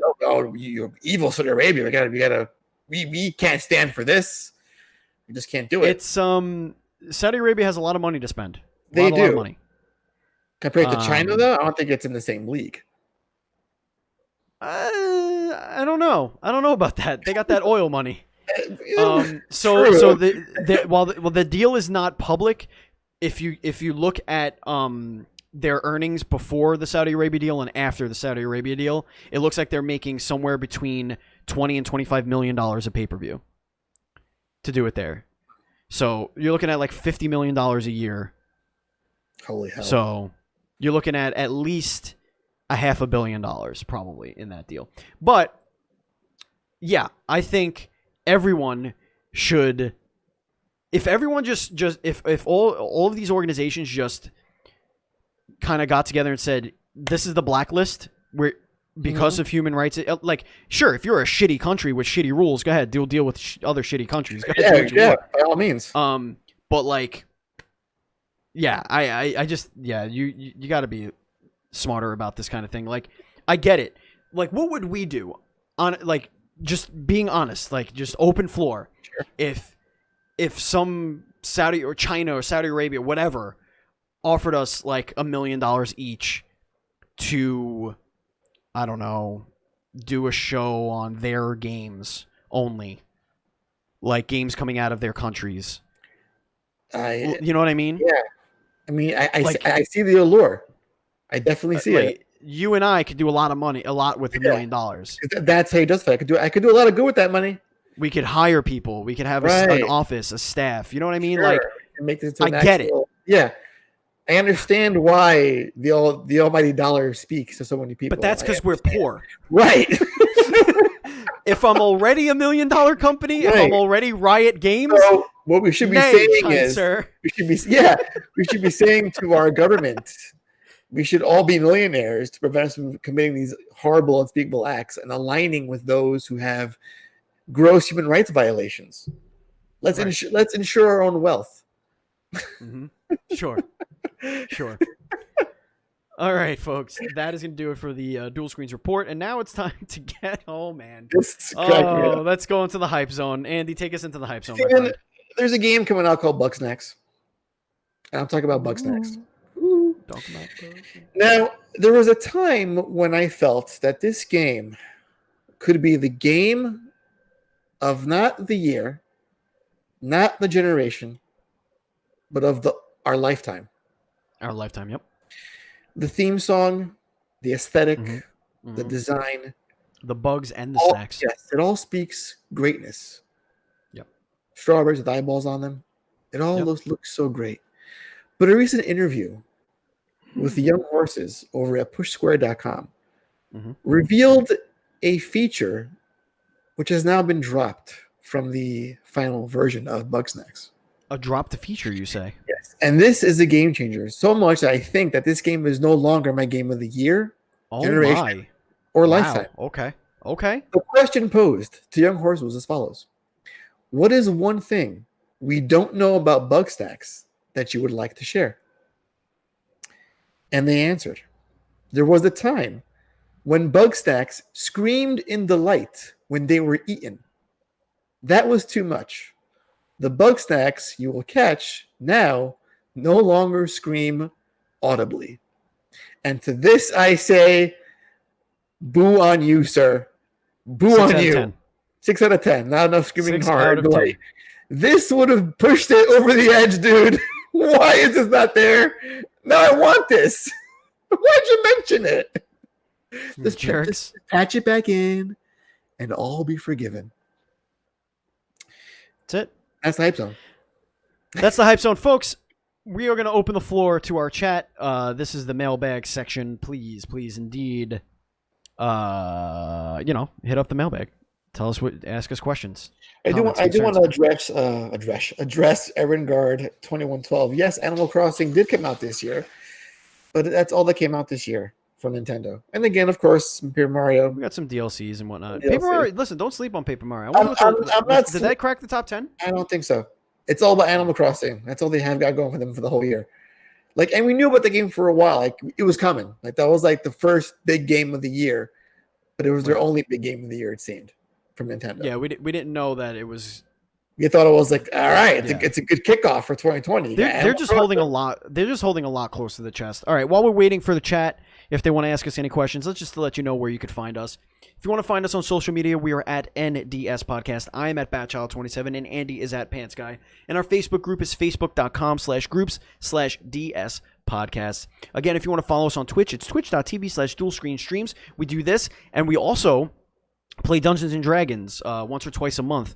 Speaker 2: you evil Saudi Arabia. We can't stand for this. We just can't do it.
Speaker 1: It's Saudi Arabia has a lot of money to spend.
Speaker 2: They do.
Speaker 1: A lot of money.
Speaker 2: Compared to China, though, I don't think it's in the same league.
Speaker 1: I don't know. I don't know about that. They got that oil money. So the deal is not public. If you look at their earnings before the Saudi Arabia deal and after the Saudi Arabia deal, it looks like they're making somewhere between $20 and $25 million a pay-per-view to do it there. So you're looking at like $50 million a year.
Speaker 2: Holy hell.
Speaker 1: So you're looking at least $500 million probably in that deal. But yeah, I think everyone should, if everyone if all of these organizations just kind of got together and said, this is the blacklist, because of human rights. Like, sure, if you're a shitty country with shitty rules, go ahead, deal with other shitty countries. Go ahead,
Speaker 2: yeah, by all means.
Speaker 1: But like, yeah, I just, yeah, you got to be smarter about this kind of thing. Like, I get it. Like, what would we do on, like, just being honest, like, just open floor,
Speaker 2: sure.
Speaker 1: if some Saudi or China or Saudi Arabia, whatever, offered us like $1 million each to, I don't know, do a show on their games only, like games coming out of their countries. You know what I mean?
Speaker 2: Yeah. I mean, I see the allure. I definitely see it.
Speaker 1: You and I could do a lot with $1 million.
Speaker 2: That's how you justify it. I could do a lot of good with that money.
Speaker 1: We could hire people. We could have an office, a staff. You know what I mean?
Speaker 2: Sure.
Speaker 1: Like,
Speaker 2: make this
Speaker 1: get it.
Speaker 2: Yeah. I understand why the almighty dollar speaks to so many people.
Speaker 1: But that's because we're poor.
Speaker 2: Right.
Speaker 1: If I'm already $1 million company, if I'm already Riot Games,
Speaker 2: so what we should be saying is,
Speaker 1: sir.
Speaker 2: we should be saying to our government, we should all be millionaires to prevent us from committing these horrible, unspeakable acts and aligning with those who have gross human rights violations. Let's ensure our own wealth.
Speaker 1: Mm-hmm. Sure. All right, folks. That is going to do it for the Dual Screens report. And now it's time to get... Oh, man. Let's go into the hype zone. Andy, take us into the hype zone.
Speaker 2: There's a game coming out called Bugsnax. And I'm talking about Bugsnax. Now, there was a time when I felt that this game could be the game of not the year, not the generation, but of our lifetime.
Speaker 1: Our lifetime, yep.
Speaker 2: The theme song, the aesthetic, the design,
Speaker 1: the bugs and the snacks.
Speaker 2: Yes, it all speaks greatness.
Speaker 1: Yep.
Speaker 2: Strawberries with eyeballs on them. It all looks so great. But a recent interview with the young horses over at pushsquare.com revealed a feature which has now been dropped from the final version of Bugsnax.
Speaker 1: A dropped feature, you say?
Speaker 2: Yes. And this is a game changer. So much that I think that this game is no longer my game of the year, generation, or lifetime.
Speaker 1: Okay.
Speaker 2: The question posed to young horses was as follows. What is one thing we don't know about Bugsnax that you would like to share? And they answered. There was a time when Bugsnax screamed in delight when they were eaten. That was too much. The Bugsnax you will catch now no longer scream audibly. And to this I say, boo on you, sir. Boo on you.
Speaker 1: 10.
Speaker 2: 6 out of 10. Not enough screaming hard. This would have pushed it over the edge, dude. Why is this not there? No, I want this. Why'd you mention it? Just patch it back in and all be forgiven.
Speaker 1: That's it.
Speaker 2: That's the hype zone.
Speaker 1: That's the hype zone, folks. We are going to open the floor to our chat. This is the mailbag section. Please, indeed, hit up the mailbag. Tell us ask us questions.
Speaker 2: I do want to address Erin Guard 2112. Yes, Animal Crossing did come out this year, but that's all that came out this year from Nintendo. And again, of course, Paper Mario.
Speaker 1: We got some DLCs and whatnot. Paper Mario. Listen, don't sleep on Paper Mario.
Speaker 2: I'm not.
Speaker 1: Did that crack the top 10?
Speaker 2: I don't think so. It's all about Animal Crossing. That's all they have got going for them for the whole year. Like, and we knew about the game for a while. Like, it was coming. Like, that was like the first big game of the year, but it was their only big game of the year, it seemed, from Nintendo.
Speaker 1: Yeah, we didn't know that it was.
Speaker 2: You thought it was like, all right, it's a good kickoff for 2020.
Speaker 1: They're just holding a lot. They're just holding a lot close to the chest. All right, while we're waiting for the chat, if they want to ask us any questions, let's just let you know where you could find us. If you want to find us on social media, we are at NDS Podcast. I am at Batchild27, and Andy is at PantsGuy. And our Facebook group is facebook.com/groups/DS Podcasts. Again, if you want to follow us on Twitch, it's twitch.tv/dualscreenstreams. We do this, and we also play Dungeons and Dragons once or twice a month.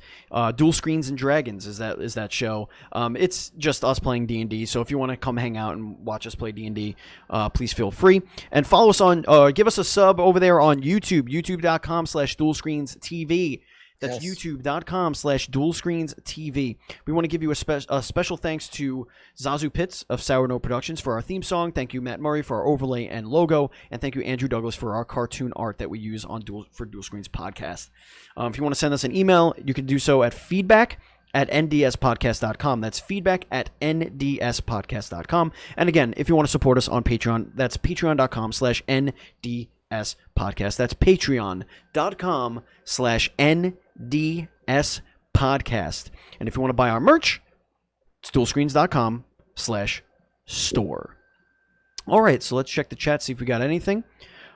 Speaker 1: Dual Screens and Dragons is that show. It's just us playing D&D. So if you want to come hang out and watch us play D&D, please feel free. And follow us on, give us a sub over there on YouTube, youtube.com/dualscreens TV. That's youtube.com/dualscreens.tv. We want to give you a special thanks to Zazu Pitts of Sour Note Productions for our theme song. Thank you, Matt Murray, for our overlay and logo. And thank you, Andrew Douglas, for our cartoon art that we use on for Dual Screens Podcast. If you want to send us an email, you can do so at feedback@ndspodcast.com. That's feedback@ndspodcast.com. And again, if you want to support us on Patreon, that's patreon.com/NDSpodcast. That's patreon.com/NDSpodcast. And if you want to buy our merch, it's dualscreens.com/store. All right, so let's check the chat, see if we got anything.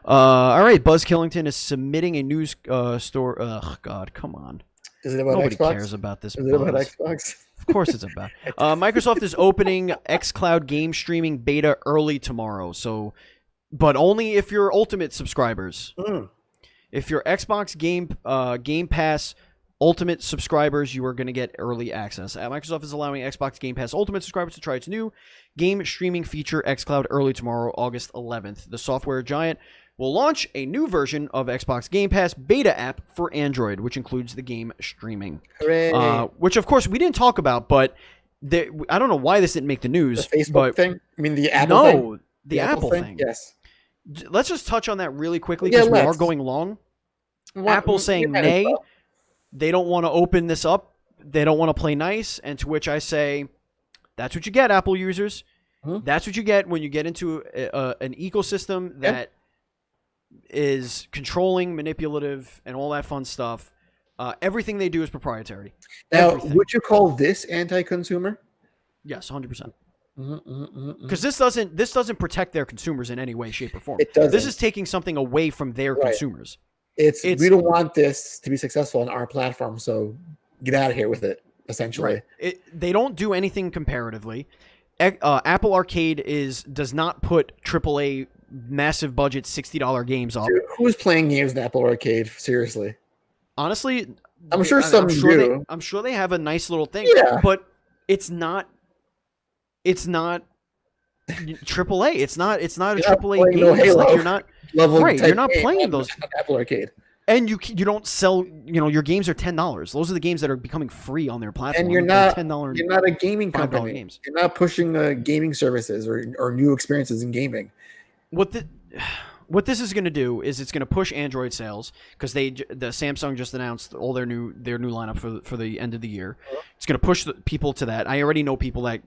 Speaker 1: All right, Buzz Killington is submitting a news store. Oh, God, come on.
Speaker 2: Is it about
Speaker 1: Nobody
Speaker 2: Xbox?
Speaker 1: cares about this.
Speaker 2: Is it about Xbox?
Speaker 1: Of course it's about. Microsoft is opening xCloud game streaming beta early tomorrow. So, but only if you're Ultimate subscribers. If you're Xbox Game Pass Ultimate subscribers, you are going to get early access. Microsoft is allowing Xbox Game Pass Ultimate subscribers to try its new game streaming feature, xCloud, early tomorrow, August 11th. The software giant will launch a new version of Xbox Game Pass beta app for Android, which includes the game streaming. Which, of course, we didn't talk about, but I don't know why this didn't make the news.
Speaker 2: The Facebook thing? I mean, the Apple thing?
Speaker 1: No, the Apple thing.
Speaker 2: Yes.
Speaker 1: Let's just touch on that really quickly because we are going long. Apple saying nay. They don't want to open this up. They don't want to play nice. And to which I say, that's what you get, Apple users. That's what you get when you get into an ecosystem that is controlling, manipulative, and all that fun stuff. Everything they do is proprietary.
Speaker 2: Now, would you call this anti-consumer?
Speaker 1: Yes, 100%. Because this doesn't protect their consumers in any way, shape, or form.
Speaker 2: It doesn't.
Speaker 1: This is taking something away from their consumers.
Speaker 2: It's we don't want this to be successful on our platform, so get out of here with it, essentially.
Speaker 1: Right. They don't do anything comparatively. Apple Arcade does not put AAA massive budget $60 games up.
Speaker 2: Dude, who's playing games in Apple Arcade? Seriously.
Speaker 1: Honestly,
Speaker 2: I'm sure some do.
Speaker 1: I'm sure they have a nice little thing, but it's not AAA. It's not a AAA game. It's like you're not You're not playing those
Speaker 2: Apple Arcade,
Speaker 1: and you don't sell. Your games are $10. Those are the games that are becoming free on their platform.
Speaker 2: And you're not
Speaker 1: $10.
Speaker 2: You're not a gaming company.
Speaker 1: Games.
Speaker 2: You're not pushing gaming services or new experiences in gaming.
Speaker 1: What this is going to do is it's going to push Android sales because the Samsung just announced all their new lineup for the end of the year. It's going to push people to that. I already know people that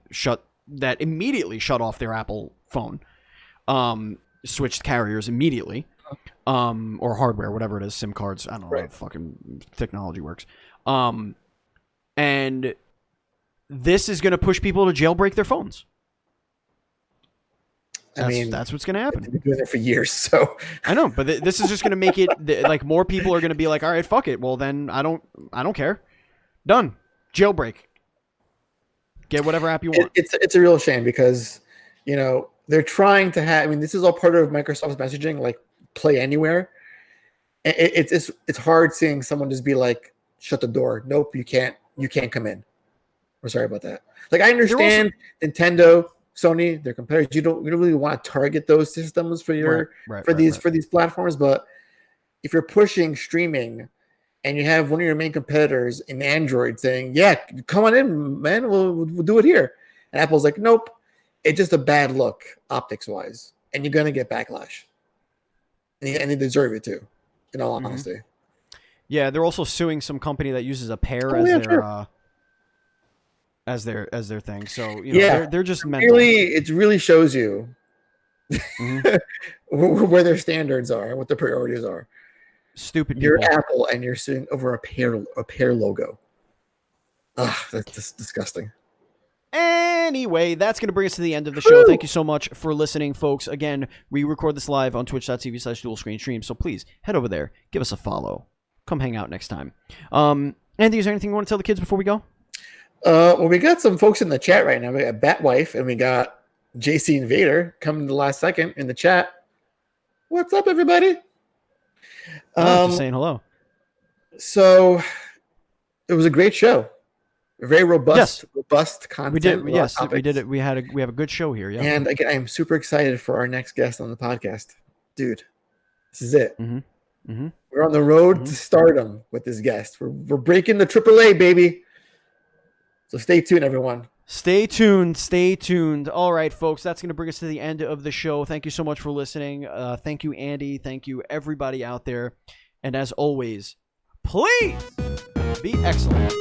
Speaker 1: immediately shut off their Apple phone, switched carriers immediately, or hardware, whatever it is, SIM cards. I don't know how fucking technology works. And this is going to push people to jailbreak their phones. That's what's going to happen.
Speaker 2: They've been doing it for years, so
Speaker 1: I know, but this is just going to make it like more people are going to be like, all right, fuck it. Well, then I don't care. Done. Jailbreak. Get whatever app you want.
Speaker 2: It's a real shame because they're trying to have. I mean, this is all part of Microsoft's messaging, like play anywhere. It's hard seeing someone just be like, shut the door. Nope, you can't come in. We're sorry about that. Like I understand Nintendo, Sony, they're competitors. You don't really want to target those systems for these platforms, but if you're pushing streaming and you have one of your main competitors in Android saying, "Yeah, come on in, man, we'll do it here," and Apple's like, "Nope," it's just a bad look optics wise, and you're gonna get backlash, and they deserve it too. In all honesty,
Speaker 1: yeah, they're also suing some company that uses a pair as their thing. So they're just mental.
Speaker 2: It really shows you where their standards are and what their priorities are.
Speaker 1: Stupid people.
Speaker 2: You're Apple and you're suing over a pair logo. That's just disgusting.
Speaker 1: Anyway, that's going to bring us to the end of the show. Thank you so much for listening, folks. Again, we record this live on twitch.tv/dualscreenstream, so please head over there, give us a follow. Come hang out next time. Andy, is there anything you want to tell the kids before we go?
Speaker 2: Well, we got some folks in the chat right now. We got Batwife and we got JC Invader coming the last second in the chat. What's up, everybody?
Speaker 1: Just saying hello.
Speaker 2: So it was a great show. Very robust content.
Speaker 1: We did. Yes, we did it. We have a good show here. Yeah.
Speaker 2: And again, I'm super excited for our next guest on the podcast, dude. This is it. We're on the road to stardom with this guest. We're breaking the AAA, baby. So stay tuned, everyone.
Speaker 1: Stay tuned. Stay tuned. All right, folks, that's going to bring us to the end of the show. Thank you so much for listening. Thank you, Andy. Thank you, everybody out there. And as always, please be excellent.